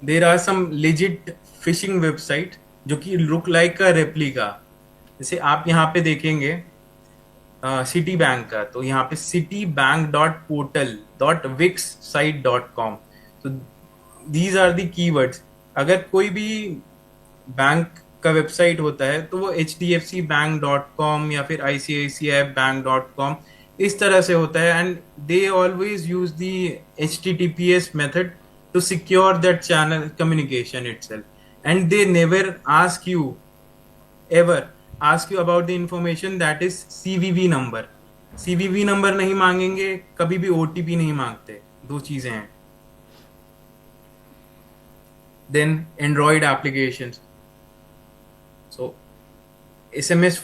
there are some legit phishing website जो कि लुक लाइक का रेप्लिका. जैसे आप यहाँ पे देखेंगे सिटी बैंक का, तो यहाँ पे citibank.portal.wixsite.com. तो दीज आर दी कीवर्ड्स. अगर कोई भी बैंक का वेबसाइट होता है तो वो HDFCbank.com या फिर ICICIbank.com इस तरह से होता है, and they always use the HTTPS method to secure that channel communication itself, and they never ask you about the information that is CVV number. CVV number नहीं मांगेंगे, कभी भी OTP नहीं मांगते. दो चीजें हैं. Then Android applications. So SMS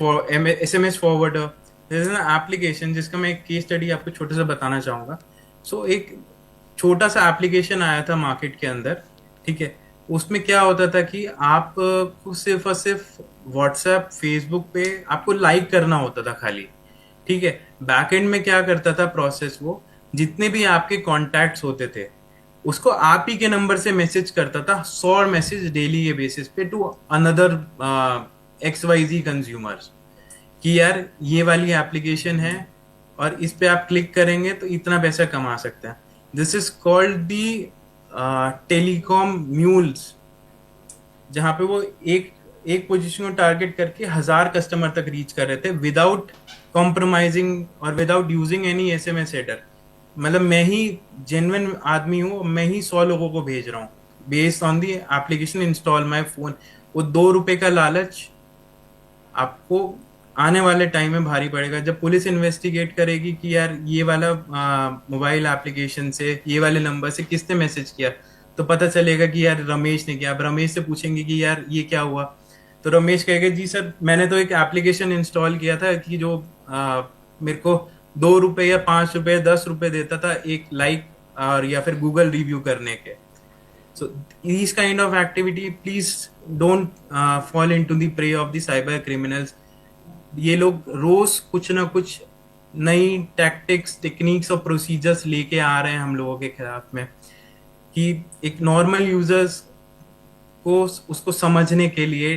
forwarder. There is an application जिसका मैं एक केस स्टडी आपको छोटा सा बताना चाहूँगा. So एक छोटा सा एप्लीकेशन आया था मार्केट के अंदर, ठीक है. उसमें क्या होता था कि आप को सिर्फ और सिर्फ व्हाट्सएप, फेसबुक पे आपको लाइक करना होता था खाली, ठीक है. बैकएंड में क्या करता था प्रोसेस, वो जितने भी आपके कॉन्टैक्ट्स होते थे उसको आप ही के नंबर से मैसेज करता था, 100 मैसेज डेली के बेसिस पे टू अनदर XYZ कंज्यूमर्स, कि यार ये वाली एप्लीकेशन है और इस पे आप क्लिक करेंगे तो इतना पैसा कमा सकते हैं. This is called the telecom mules, जहाँ पे वो एक पोजीशन को टारगेट करके 1000 कस्टमर तक रीच कर रहे थे विदाउट कॉम्प्रोमाइजिंग और without using any SMS header. मतलब मैं ही जेन्युइन आदमी हूँ, मैं ही 100 लोगों को भेज रहा हूँ based on the application install my phone. वो ₹2 का लालच आपको आने वाले टाइम में भारी पड़ेगा। जब पुलिस इन्वेस्टिगेट करेगी कि यार ये वाला मोबाइल एप्लीकेशन से, ये वाले नंबर से किसने मैसेज किया, तो पता चलेगा कि यार रमेश ने किया। अब रमेश से पूछेंगे कि यार ये क्या हुआ, तो रमेश कहेगा जी सर मैंने तो एक एप्लीकेशन इंस्टॉल किया था कि जो मेरे को 2 रुपए या 5 रुपए या 10 रुपए देता था एक लाइक और या फिर गूगल रिव्यू करने के। So these kind of activity, please don't fall into the prey of the cyber criminals. ये लोग रोज कुछ ना कुछ नई टैक्टिक्स, टेक्निक्स और प्रोसीजर्स लेके आ रहे हैं हम लोगों के खिलाफ में, कि एक नॉर्मल यूजर्स को उसको समझने के लिए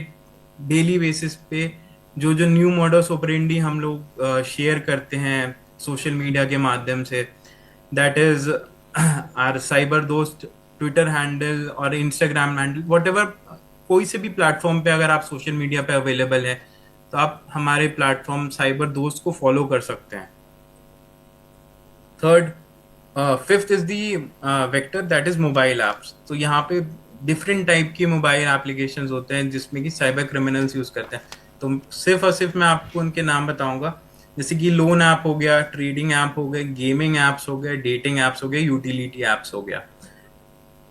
डेली बेसिस पे जो जो न्यू मॉडल्स ऑपरेंडी हम लोग शेयर करते हैं सोशल मीडिया के माध्यम से, दैट इज आर साइबर दोस्त ट्विटर हैंडल और इंस्टाग्राम हैंडल, वट एवर, कोई से भी प्लेटफॉर्म पे अगर आप सोशल मीडिया पे अवेलेबल है तो आप हमारे प्लेटफॉर्म साइबर दोस्त को फॉलो कर सकते हैं। Third, fifth is the vector, that is mobile apps. तो यहाँ पे डिफरेंट टाइप की मोबाइल एप्लीकेशंस होते हैं जिसमें कि साइबर क्रिमिनल्स यूज करते हैं। तो सिर्फ और सिर्फ मैं आपको उनके नाम बताऊंगा, जैसे कि लोन ऐप हो गया, ट्रेडिंग ऐप हो गए, गेमिंग ऐप्स हो गए, डेटिंग ऐप्स हो गए, यूटिलिटी ऐप्स हो गया।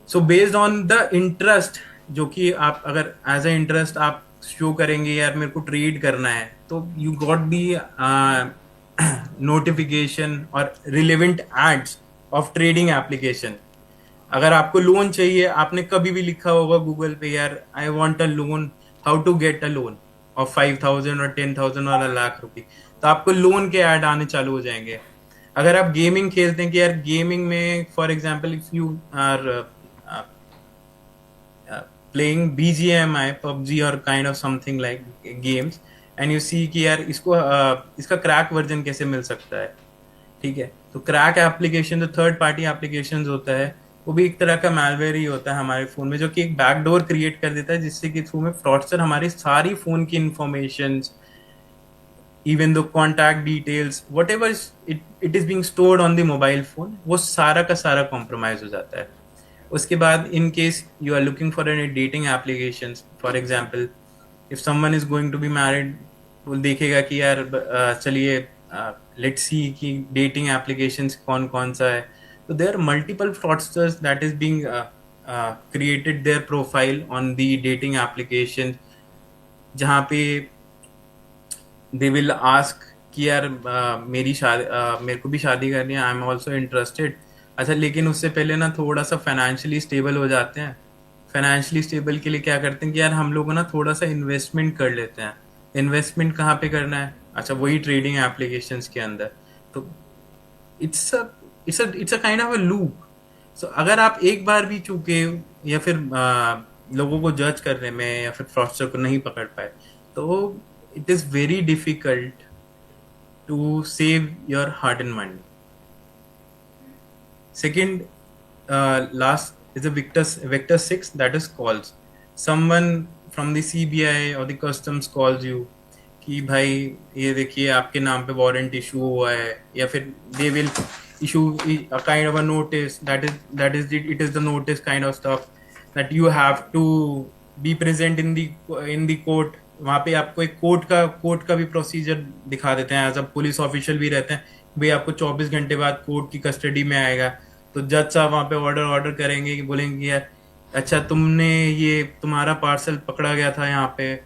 So based on the interest, जो कि आप अगर एज ए इंटरेस्ट आप शो करेंगे यार मेरे को ट्रेड करना है, तो यू गॉट दी नोटिफिकेशन और relevant ads of trading application. अगर आपको लोन चाहिए, आपने कभी भी लिखा होगा गूगल पे यार I want a loan, how to get a loan of 5,000 और 10,000 और 1,00,000 रुपए, तो आपको लोन के ऐड आने चालू हो जाएंगे। अगर आप गेमिंग खेलते हैं कि यार गेमिंग में for example if you are playing BGMI, PUBG और kind of something like games, and you see कि यार इसको इसका क्रैक वर्जन कैसे मिल सकता है, ठीक है। तो क्रैक एप्लीकेशन जो थर्ड पार्टी एप्लीकेशन होता है वो भी एक तरह का मैलवेयर ही होता है हमारे फोन में, जो कि एक बैकडोर क्रिएट कर देता है जिससे कि थ्रू में फ्रॉडस्टर हमारी सारी फोन की information, even the contact details, what ever it is being stored on the mobile phone, वो सारा का सारा कॉम्प्रोमाइज हो जाता है। उसके बाद in case you are looking for any dating application, for example if someone is going to be married, वो देखेगा कि यार चलिए लेट्स सी कि डेटिंग एप्लीकेशंस कौन कौन सा है। तो there multiple fraudsters that is being created their profile on the dating application, जहाँ पे दे विल आस्क कि यार मेरी शादी, मेरे को भी शादी करनी है, आई एम ऑल्सो इंटरेस्टेड। अच्छा, लेकिन उससे पहले ना थोड़ा सा फाइनेंशियली स्टेबल हो जाते हैं। फाइनेंशियली स्टेबल के लिए क्या करते हैं कि यार हम लोग ना थोड़ा सा इन्वेस्टमेंट कर लेते हैं। इन्वेस्टमेंट कहाँ पे करना है? अच्छा, वही ट्रेडिंग एप्लीकेशंस के अंदर। तो it's a kind of a loop. So अगर आप एक बार भी चूके या फिर लोगों को जज करने में या फिर फ्रॉडस्टर को नहीं पकड़ पाए, तो it is very difficult to save your hard and money. Second, last is the vector 6, that is calls. Someone from the CBI or the customs calls you कि भाई ये देखिए आपके नाम पे वारंट इशू हुआ है, या फिर they will issue a kind of a notice, it is the notice kind of stuff that you have to be present in the court. वहाँ पे आपको एक कोर्ट का भी प्रोसीजर दिखा देते हैं, एज अ पुलिस ऑफिशियल भी रहते हैं भाई आपको 24 घंटे बाद कोर्ट की कस्टडी में आएगा। तो जज साहब वहाँ पे ऑर्डर करेंगे कि बोलेंगे यार अच्छा तुमने ये तुम्हारा पार्सल पकड़ा गया था यहाँ पे।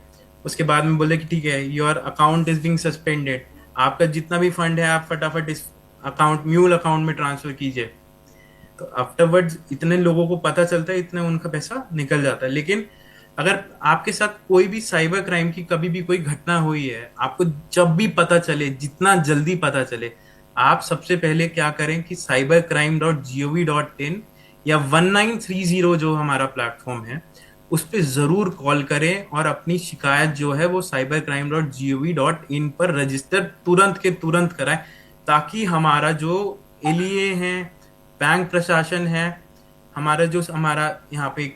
उसके बाद में बोले कि ठीक है your account is being suspended, आपका जितना भी फंड है आप फटाफट इस म्यूल अकाउंट में ट्रांसफर कीजिए। तो आफ्टरवर्ड्स इतने लोगों को पता चलता है, इतने उनका पैसा निकल जाता है। लेकिन अगर आपके साथ कोई भी साइबर क्राइम की कभी भी कोई घटना हुई है, आपको जब भी पता चले, जितना जल्दी पता चले, आप सबसे पहले क्या करें कि cybercrime.gov.in या 1930 जो हमारा प्लेटफॉर्म है उस पर जरूर कॉल करें और अपनी शिकायत जो है वो cybercrime.gov.in पर रजिस्टर तुरंत के तुरंत कराएं, ताकि हमारा जो एलईए है, बैंक प्रशासन है, हमारा यहाँ पे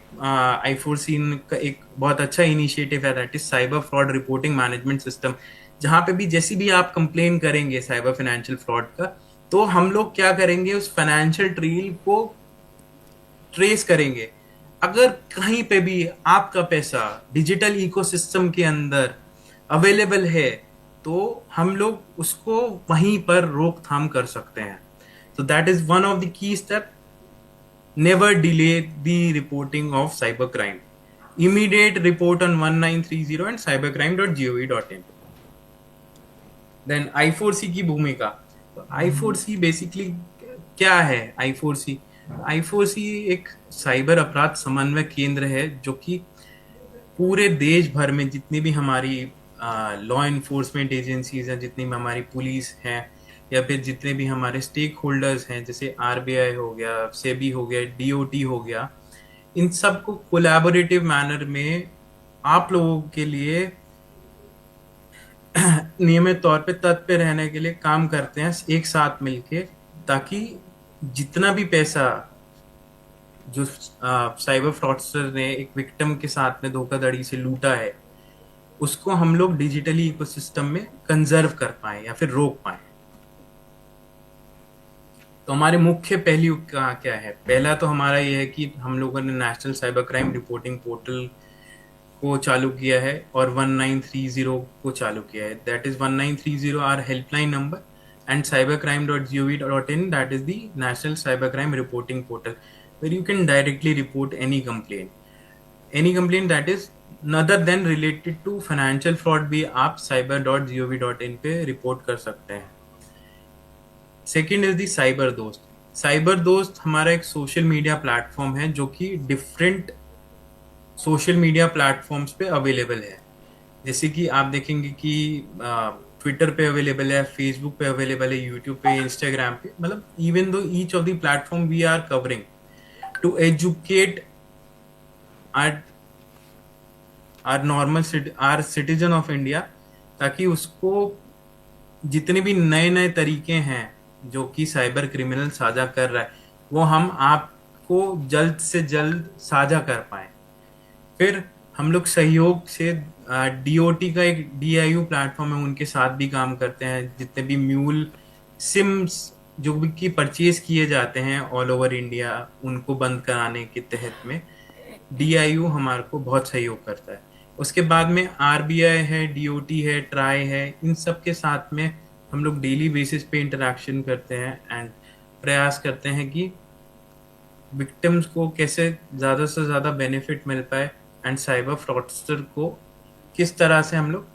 I4C का एक बहुत अच्छा इनिशिएटिव है, that is cyber fraud reporting management system, जहाँ पे भी जैसी भी आप कंप्लेन करेंगे साइबर फाइनेंशियल फ्रॉड का, तो हम लोग क्या करेंगे उस फाइनेंशियल ट्रेल को ट्रेस करेंगे। अगर कहीं पे भी आपका पैसा डिजिटल इकोसिस्टम के अंदर अवेलेबल है तो हम लोग उसको वहीं पर रोकथाम कर सकते हैं. So that is one of the key steps. Never delay the reporting of cybercrime. Immediate report on 1930 and cybercrime.gov.in. Then I4C की भूमिका. I4C बेसिकली क्या है? I4C एक साइबर अपराध समन्वय केंद्र है जो कि पूरे देश भर में जितनी भी हमारी लॉ इन्फोर्समेंट एजेंसीज हैं, जितनी भी हमारी पुलिस हैं, या फिर जितने भी हमारे स्टेक होल्डर्स हैं, जैसे आरबीआई हो गया, सेबी हो गया, डीओटी हो गया, इन सबको कोलैबोरेटिव मैनर में आप लोगों के लिए नियमित तौर पे तत्पर रहने के लिए काम करते हैं एक साथ मिलके, ताकि जितना भी पैसा जो साइबर फ्रॉडस्टर ने एक विक्टिम के साथ में धोखाधड़ी से लूटा है, उसको हम लोग डिजिटली इकोसिस्टम में कंजर्व कर पाए या फिर रोक पाए. तो हमारे मुख्य पहलू क्या है? पहला तो हमारा ये है कि हम लोगों ने national cyber crime reporting portal को चालू किया है और 1930 को चालू किया है. That is 1930 our helpline number and cybercrime.gov.in, that is the national cybercrime reporting portal where you can directly report any complaint that is other than related to financial fraud भी आप cyber.gov.in पे रिपोर्ट कर सकते हैं. Second is the cyber दोस्त. Cyber दोस्त हमारा एक सोशल मीडिया प्लेटफॉर्म है जो कि डिफरेंट सोशल मीडिया प्लेटफॉर्म्स पे अवेलेबल है. जैसे कि आप देखेंगे कि ट्विटर पे अवेलेबल है, फेसबुक पे अवेलेबल है, यूट्यूब पे, इंस्टाग्राम पे. मतलब even though each of the platform we are covering to educate our normal our citizen of India, ताकि उसको जितने भी नए नए तरीके हैं जो कि साइबर क्रिमिनल साझा कर रहा है वो हम आपको जल्द से जल्द साझा कर पाए. फिर हम लोग सहयोग से डीओटी का एक डीआईयू प्लेटफॉर्म है, उनके साथ भी काम करते हैं. जितने भी म्यूल सिम्स जो भी की परचेज किए जाते हैं ऑल ओवर इंडिया, उनको बंद कराने के तहत में डीआईयू हमारे को बहुत सहयोग करता है. उसके बाद में आरबीआई है, डीओटी है, ट्राई है, इन सब के साथ में हम लोग डेली बेसिस पे इंटरेक्शन करते हैं एंड प्रयास करते हैं कि विक्टिम्स को कैसे ज़्यादा से ज़्यादा बेनिफिट मिल पाए एंड साइबर फ्रॉडस्टर को किस तरह से हम लोग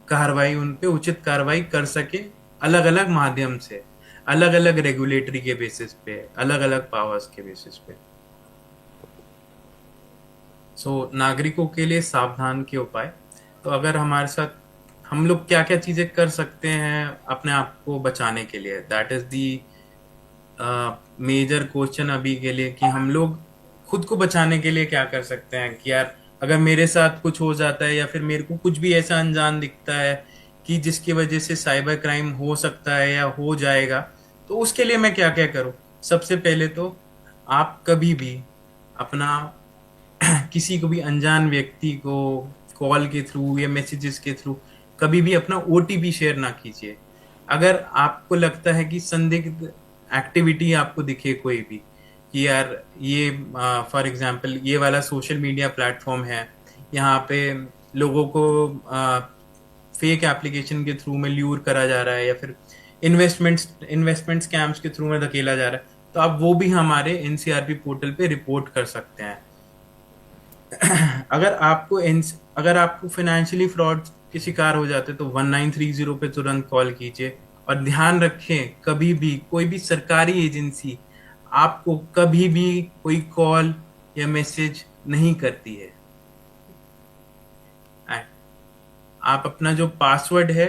कार्रवाई उन पे उचित कार्रवाई कर सके, अलग अलग माध्यम से, अलग अलग रेगुलेटरी के बेसिस पे, अलग अलग पावर्स के बेसिस पे. नागरिकों के लिए सावधान के उपाय. तो अगर हमारे साथ हम लोग क्या क्या चीजें कर सकते हैं अपने आप को बचाने के लिए, that is the major question अभी के लिए, कि हम लोग खुद को बचाने के लिए क्या कर सकते हैं. कि यार अगर मेरे साथ कुछ हो जाता है या फिर मेरे को कुछ भी ऐसा अनजान दिखता है कि जिसकी वजह से साइबर क्राइम हो सकता है या हो जाएगा, तो उसके लिए मैं क्या क्या करूं. सबसे पहले तो आप कभी भी अपना किसी को भी अनजान व्यक्ति को कॉल के थ्रू या मैसेजेस के थ्रू कभी भी अपना ओटीपी शेयर ना कीजिए. अगर आपको लगता है कि संदिग्ध एक्टिविटी आपको दिखे कोई भी, कि यार ये फॉर एग्जांपल ये वाला सोशल मीडिया प्लेटफॉर्म है, यहाँ पे लोगों को फेक एप्लीकेशन के थ्रू में ल्यूर करा जा रहा है या फिर इन्वेस्टमेंट स्कैम्स के थ्रू में धकेला जा रहा है, तो आप वो भी हमारे एनसीआरपी पोर्टल पे रिपोर्ट कर सकते हैं. अगर आपको फाइनेंशियली फ्रॉड के शिकार हो जाते तो 1930 पे तुरंत कॉल कीजिए. और ध्यान रखें, कभी भी कोई भी सरकारी एजेंसी आपको कभी भी कोई कॉल या मैसेज नहीं करती है. आप अपना जो पासवर्ड है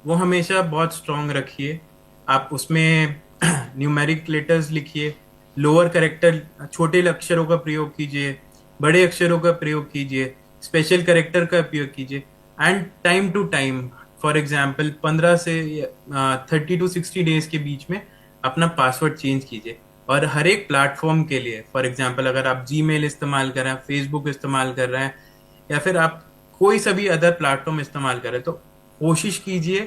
वो हमेशा बहुत स्ट्रांग रखिए. आप उसमें न्यूमेरिक लेटर्स लिखिए, लोअर कैरेक्टर छोटे अक्षरों का प्रयोग कीजिए, बड़े अक्षरों का प्रयोग कीजिए, स्पेशल कैरेक्टर का प्रयोग कीजिए. And time to time, for example 15 से 30 to 60 डेज के बीच में अपना पासवर्ड चेंज कीजिए. और हर एक प्लेटफॉर्म के लिए, फॉर एग्जाम्पल अगर आप जीमेल इस्तेमाल कर रहे हैं, फेसबुक इस्तेमाल कर रहे हैं, या फिर आप कोई सा भी अदर प्लेटफॉर्म इस्तेमाल कर रहे हैं, तो कोशिश कीजिए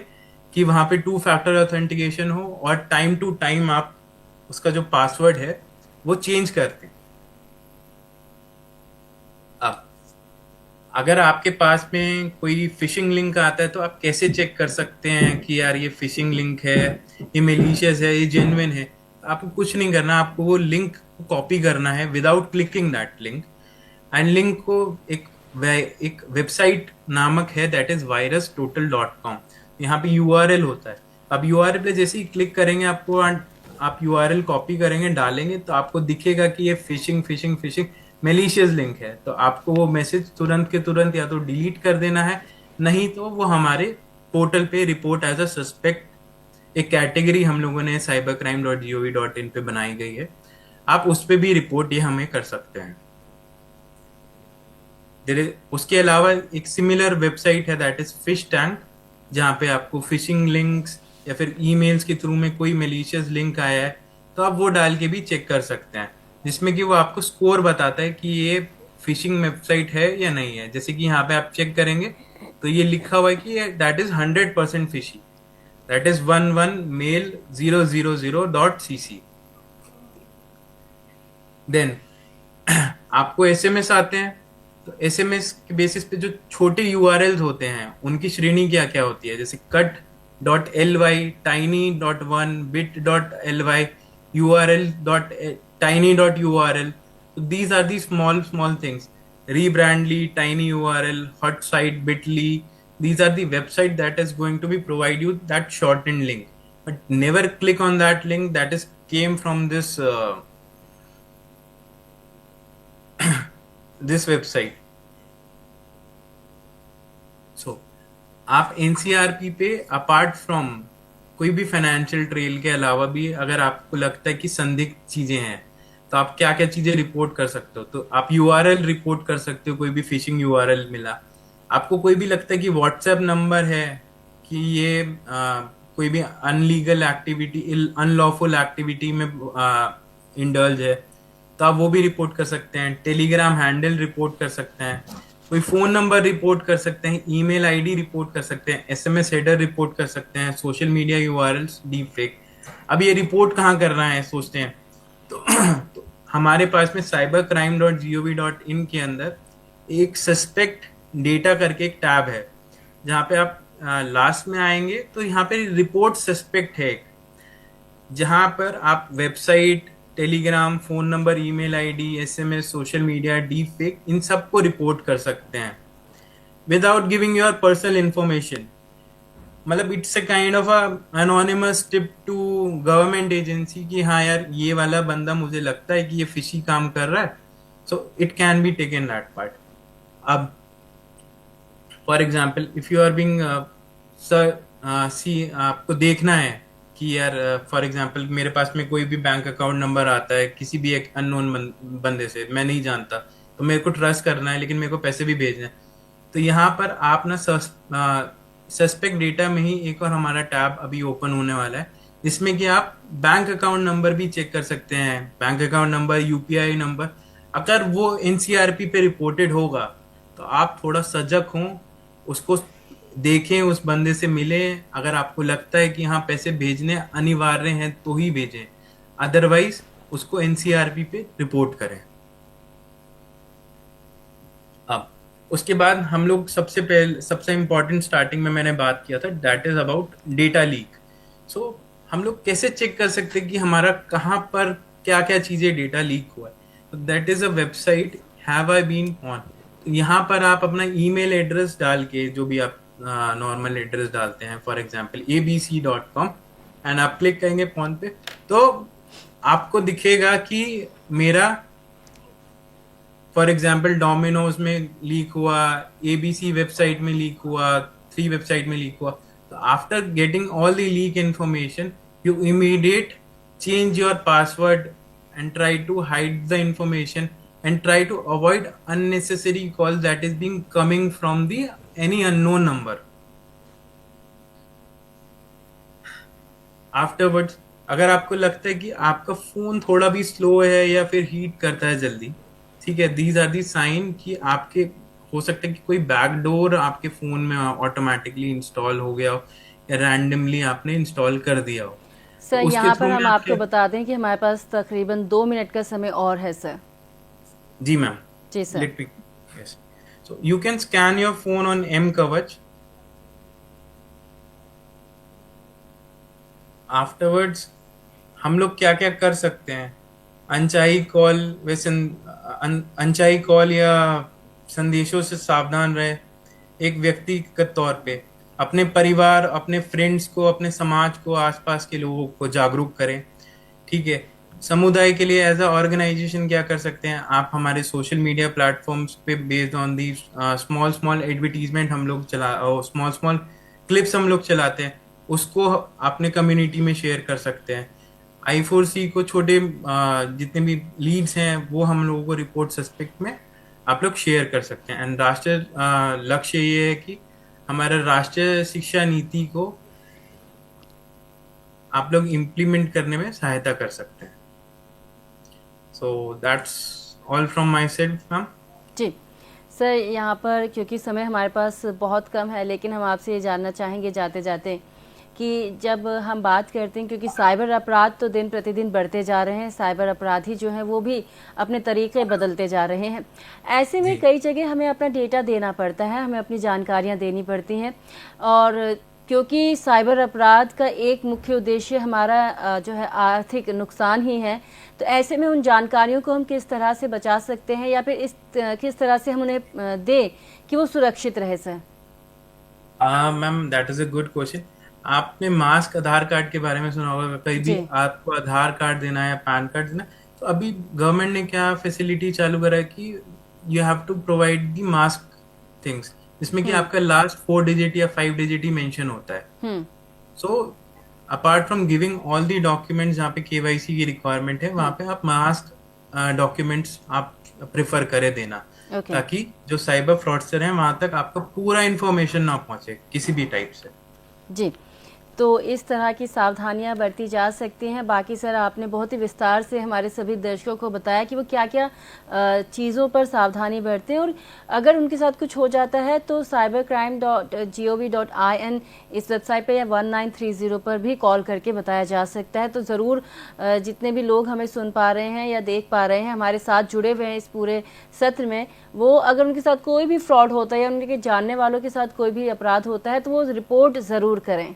कि वहां पे 2 फैक्टर ऑथेंटिकेशन हो और टाइम टू टाइम आप उसका जो पासवर्ड है वो चेंज करते हैं. अगर आपके पास में कोई फिशिंग लिंक आता है तो आप कैसे चेक कर सकते हैं कि यार ये फिशिंग लिंक है, ये मेलिशियस है, ये जेन्युइन है? आपको कुछ नहीं करना, आपको वो लिंक को कॉपी करना है without clicking that link, and link को एक वेबसाइट नामक है, दैट इज virustotal.com। यहाँ पे यूआरएल होता है। अब यूआरएल पे जैसे ही क्लिक करेंगे, आपको आप यूआरएल कॉपी करेंगे, डालेंगे, तो आपको दिखेगा कि ये fishing fishing fishing malicious link है। तो आपको वो मैसेज तुरंत के तुरंत या तो डिलीट कर देना है, नहीं तो वो हमारे पोर्टल पे रिपोर्ट एज अ सस्पेक्ट, एक कैटेगरी हम लोगों ने cybercrime.gov.in पे बनाई गई है, आप उस पे भी रिपोर्ट ये हमें कर सकते हैं। उसके अलावा एक सिमिलर वेबसाइट है, दैट इज फिश टैंक, जहाँ पे आपको फिशिंग लिंक्स या फिर ईमेल्स के थ्रू में कोई मेलिशियस लिंक आया है तो आप वो डाल के भी चेक कर सकते हैं, जिसमें कि वो आपको स्कोर बताता है कि ये फिशिंग वेबसाइट है या नहीं है। जैसे कि यहाँ पे आप चेक करेंगे तो ये लिखा हुआ है कि that is 100% fishy, that is 11mail000.cc। Then आपको एसएमएस आते हैं, तो एसएमएस के बेसिस पे जो छोटे यूआरएल्स होते हैं उनकी श्रेणी क्या क्या होती है, जैसे cut.ly, tiny.1, bit.ly, url.tiny.url। so these are the small things, rebrandly, tinyurl, hotsite, bitly, these are the website that is going to be provide you that shortened link, but never click on that link that is came from this website। so आप NCRP पे apart from कोई भी financial trail के अलावा भी अगर आपको लगता है कि संदिग्ध चीजें हैं, तो आप क्या क्या चीजें रिपोर्ट कर सकते हो? तो आप यूआरएल रिपोर्ट कर सकते हो, कोई भी फिशिंग यूआरएल मिला आपको, कोई भी लगता है कि व्हाट्सएप नंबर है कि ये कोई भी अनलीगल एक्टिविटी, अनलॉफुल एक्टिविटी में इंडल्ज है, तो आप वो भी रिपोर्ट कर सकते हैं। टेलीग्राम हैंडल रिपोर्ट कर सकते हैं, कोई फोन नंबर रिपोर्ट कर सकते हैं, ईमेल आईडी रिपोर्ट कर सकते हैं, एसएमएस हेडर रिपोर्ट कर सकते हैं, social media URLs, deep fake. अब ये रिपोर्ट कहाँ करना है सोचते हैं, तो हमारे पास में cybercrime.gov.in के अंदर एक सस्पेक्ट डेटा करके एक टैब है, जहाँ पे आप लास्ट में आएंगे तो यहाँ पे रिपोर्ट सस्पेक्ट है, जहां पर आप website, Telegram, phone number, email ID, SMS, social media, deepfake, इन सबको रिपोर्ट कर सकते हैं without giving your personal information. मतलब it's a kind of a anonymous tip to government agency कि हाँ यार ये वाला बंदा मुझे लगता है कि ये फिशी काम कर रहा है, so it can be taken that part. अब for example if you are being sir see, आपको देखना है कि यार फॉर एग्जांपल मेरे पास में कोई भी बैंक अकाउंट नंबर आता है किसी भी एक अननोन बंदे से, मैं नहीं जानता, तो मेरे को ट्रस्ट करना है लेकिन मेरे को पैसे भी भेजने हैं, तो यहाँ पर आप ना सस्पेक्ट डेटा में ही एक और हमारा टैब अभी ओपन होने वाला है, जिसमें कि आप बैंक अकाउंट नंबर भी चेक कर सकते हैं। Bank account number, UPI number, अगर वो एनसीआरपी पे रिपोर्टेड होगा तो आप थोड़ा सजग हों, उसको देखें, उस बंदे से मिले, अगर आपको लगता है कि हाँ पैसे भेजने अनिवार्य हैं तो ही भेजें, अदरवाइज उसको एनसीआरपी पे रिपोर्ट करें। अब उसके बाद हम लोग सबसे इंपॉर्टेंट स्टार्टिंग में मैंने बात किया था, that is about data leak. So हम लोग कैसे चेक कर सकते हैं कि हमारा कहाँ पर क्या क्या चीजें डेटा लीक हुआ है? तो that is a website have I been on. यहाँ पर आप अपना ईमेल एड्रेस डाल के, जो भी आप नॉर्मल एड्रेस डालते हैं, फॉर एग्जांपल abc.com, एंड आप क्लिक करेंगे फोन पे, तो आपको दिखेगा कि मेरा फॉर एग्जांपल डोमिनोज में लीक हुआ, एबीसी वेबसाइट में लीक हुआ, 3 वेबसाइट में लीक हुआ। तो after getting all the leak information, you immediate change your password and try to hide the information and try to avoid unnecessary calls that is being coming from the any unknown number. Afterwards, अगर आपको लगता है कि आपका phone थोड़ा भी slow है या फिर हीट करता है जल्दी, ठीक है, these are the sign कि आपके हो सकता है कि कोई बैकडोर आपके फोन में ऑटोमेटिकली इंस्टॉल हो गया हो या रैंडमली आपने इंस्टॉल कर दिया हो। सर तो उसके यहाँ पर थ्रू हम में आपको बता दें कि हमारे पास तकरीबन 2 मिनट का समय और है सर। जी मैम, जी sir. Let me, yes. So you can scan your phone on M Kavach. Afterwards, हम लोग क्या क्या कर सकते हैं? अनचाही कॉल या संदेशों से सावधान रहे। एक व्यक्तिगत तौर पे अपने परिवार, अपने फ्रेंड्स को, अपने समाज को, आसपास के लोगों को जागरूक करें। ठीक है। समुदाय के लिए एज अ ऑर्गेनाइजेशन क्या कर सकते हैं? आप हमारे सोशल मीडिया प्लेटफॉर्म्स पे based on the small small advertisement हम लोग स्मॉल स्मॉल क्लिप्स हम लोग चलाते हैं, उसको अपने कम्युनिटी में शेयर कर सकते हैं। I4C को छोटे जितने भी लीड्स हैं वो हम लोगों को रिपोर्ट सस्पेक्ट में आप लोग शेयर कर सकते हैं। एंड राष्ट्रीय लक्ष्य ये है कि हमारा राष्ट्रीय शिक्षा नीति को आप लोग इम्प्लीमेंट करने में सहायता कर सकते हैं। So that's all from my side ma'am. जी सर, यहाँ पर क्योंकि समय हमारे पास बहुत कम है, लेकिन हम आपसे ये जानना चाहेंगे जाते जाते कि जब हम बात करते हैं, क्योंकि साइबर अपराध तो दिन प्रतिदिन बढ़ते जा रहे हैं, साइबर अपराधी जो हैं वो भी अपने तरीके बदलते जा रहे हैं। ऐसे में कई जगह हमें अपना डेटा देना पड़ता है, हमें अपनी जानकारियां देनी पड़ती हैं, और क्योंकि साइबर अपराध का एक मुख्य उद्देश्य हमारा जो है आर्थिक नुकसान ही है, तो ऐसे में उन जानकारियों को हम किस तरह से बचा सकते हैं, या फिर किस तरह से हम उन्हें दें कि वो सुरक्षित रहे sir? Ma'am that is a good question. आपने मास्क आधार कार्ड के बारे में सुना होगा, कहीं भी आपको आधार कार्ड देना है या पैन कार्ड देना, तो अभी गवर्नमेंट ने क्या फैसिलिटी चालू करा है कि you have to provide the mask things, जिसमें कि आपका लास्ट 4 डिजिट या 5 डिजिट ही मेंशन होता है। So apart from giving all the documents जहाँ पे KYC की रिक्वायरमेंट है, वहाँ पे आप मास्क डॉक्यूमेंट्स आप प्रेफर करें देना, ताकि जो साइबर फ्रॉडस्टर हैं वहां तक आपका पूरा इंफॉर्मेशन ना पहुंचे किसी भी टाइप से। जी, तो इस तरह की सावधानियां बरती जा सकती हैं। बाकी सर आपने बहुत ही विस्तार से हमारे सभी दर्शकों को बताया कि वो क्या क्या चीज़ों पर सावधानी बरतें, और अगर उनके साथ कुछ हो जाता है तो cybercrime.gov.in इस वेबसाइट पर या 1930 पर भी कॉल करके बताया जा सकता है। तो ज़रूर जितने भी लोग हमें सुन पा रहे हैं या देख पा रहे हैं, हमारे साथ जुड़े हुए हैं इस पूरे सत्र में, वो अगर उनके साथ कोई भी फ्रॉड होता है या उनके जानने वालों के साथ कोई भी अपराध होता है तो वो रिपोर्ट ज़रूर करें।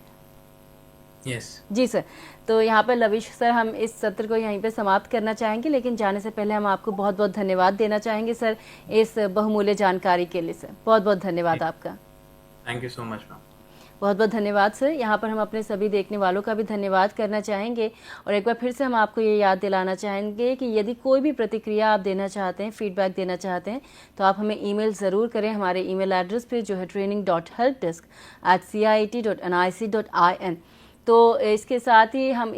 Yes. जी सर, तो यहाँ पर लविश सर हम इस सत्र को यहीं पे समाप्त करना चाहेंगे, लेकिन जाने से पहले हम आपको बहुत बहुत धन्यवाद देना चाहेंगे सर इस बहुमूल्य जानकारी के लिए। सर बहुत बहुत धन्यवाद आपका। Thank you so much ma'am. बहुत बहुत धन्यवाद सर। यहाँ पर हम अपने सभी देखने वालों का भी धन्यवाद करना चाहेंगे, और एक बार फिर से हम आपको ये याद दिलाना चाहेंगे कि यदि कोई भी प्रतिक्रिया आप देना चाहते हैं, फीडबैक देना चाहते हैं, तो आप हमें ईमेल ज़रूर करें हमारे ईमेल एड्रेस पे जो है training.helpdesk@cit.nic.in। तो इसके साथ ही हम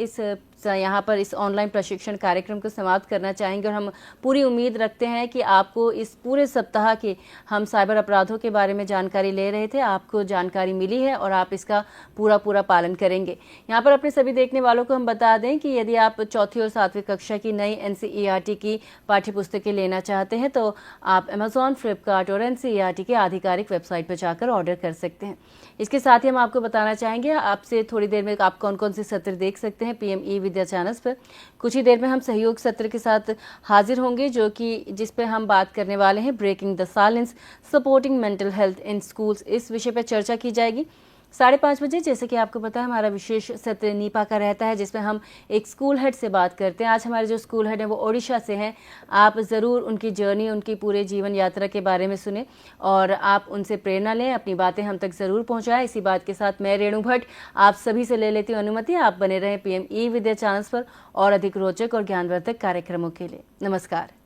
यहाँ पर इस ऑनलाइन प्रशिक्षण कार्यक्रम को समाप्त करना चाहेंगे, और हम पूरी उम्मीद रखते हैं कि आपको इस पूरे सप्ताह के हम साइबर अपराधों के बारे में जानकारी ले रहे थे, आपको जानकारी मिली है और आप इसका पूरा पालन करेंगे। यहाँ पर अपने सभी देखने वालों को हम बता दें कि यदि आप चौथी और 7वीं कक्षा की नई NCERT की पाठ्य पुस्तकें लेना चाहते हैं तो आप Amazon, फ्लिपकार्ट और NCERT के आधिकारिक वेबसाइट पर जाकर ऑर्डर कर सकते हैं। इसके साथ ही हम आपको बताना चाहेंगे आपसे थोड़ी देर में आप कौन कौन से सत्र देख सकते हैं PME विद्या चैनल्स पर। कुछ ही देर में हम सहयोग सत्र के साथ हाजिर होंगे, जो कि जिस पे हम बात करने वाले हैं breaking the silence, supporting mental health in schools. इस विषय पर चर्चा की जाएगी 5:30 बजे। जैसे कि आपको पता है हमारा विशेष सत्र नीपा का रहता है, जिसमें हम एक स्कूल हेड से बात करते हैं। आज हमारे जो स्कूल हेड हैं वो ओडिशा से हैं। आप ज़रूर उनकी जर्नी, उनकी पूरे जीवन यात्रा के बारे में सुने और आप उनसे प्रेरणा लें, अपनी बातें हम तक ज़रूर पहुंचाएं। इसी बात के साथ मैं रेणु भट्ट आप सभी से ले लेती हूँ अनुमति। आप बने रहें PME विद्या चैनल्स पर और अधिक रोचक और ज्ञानवर्धक कार्यक्रमों के लिए। नमस्कार।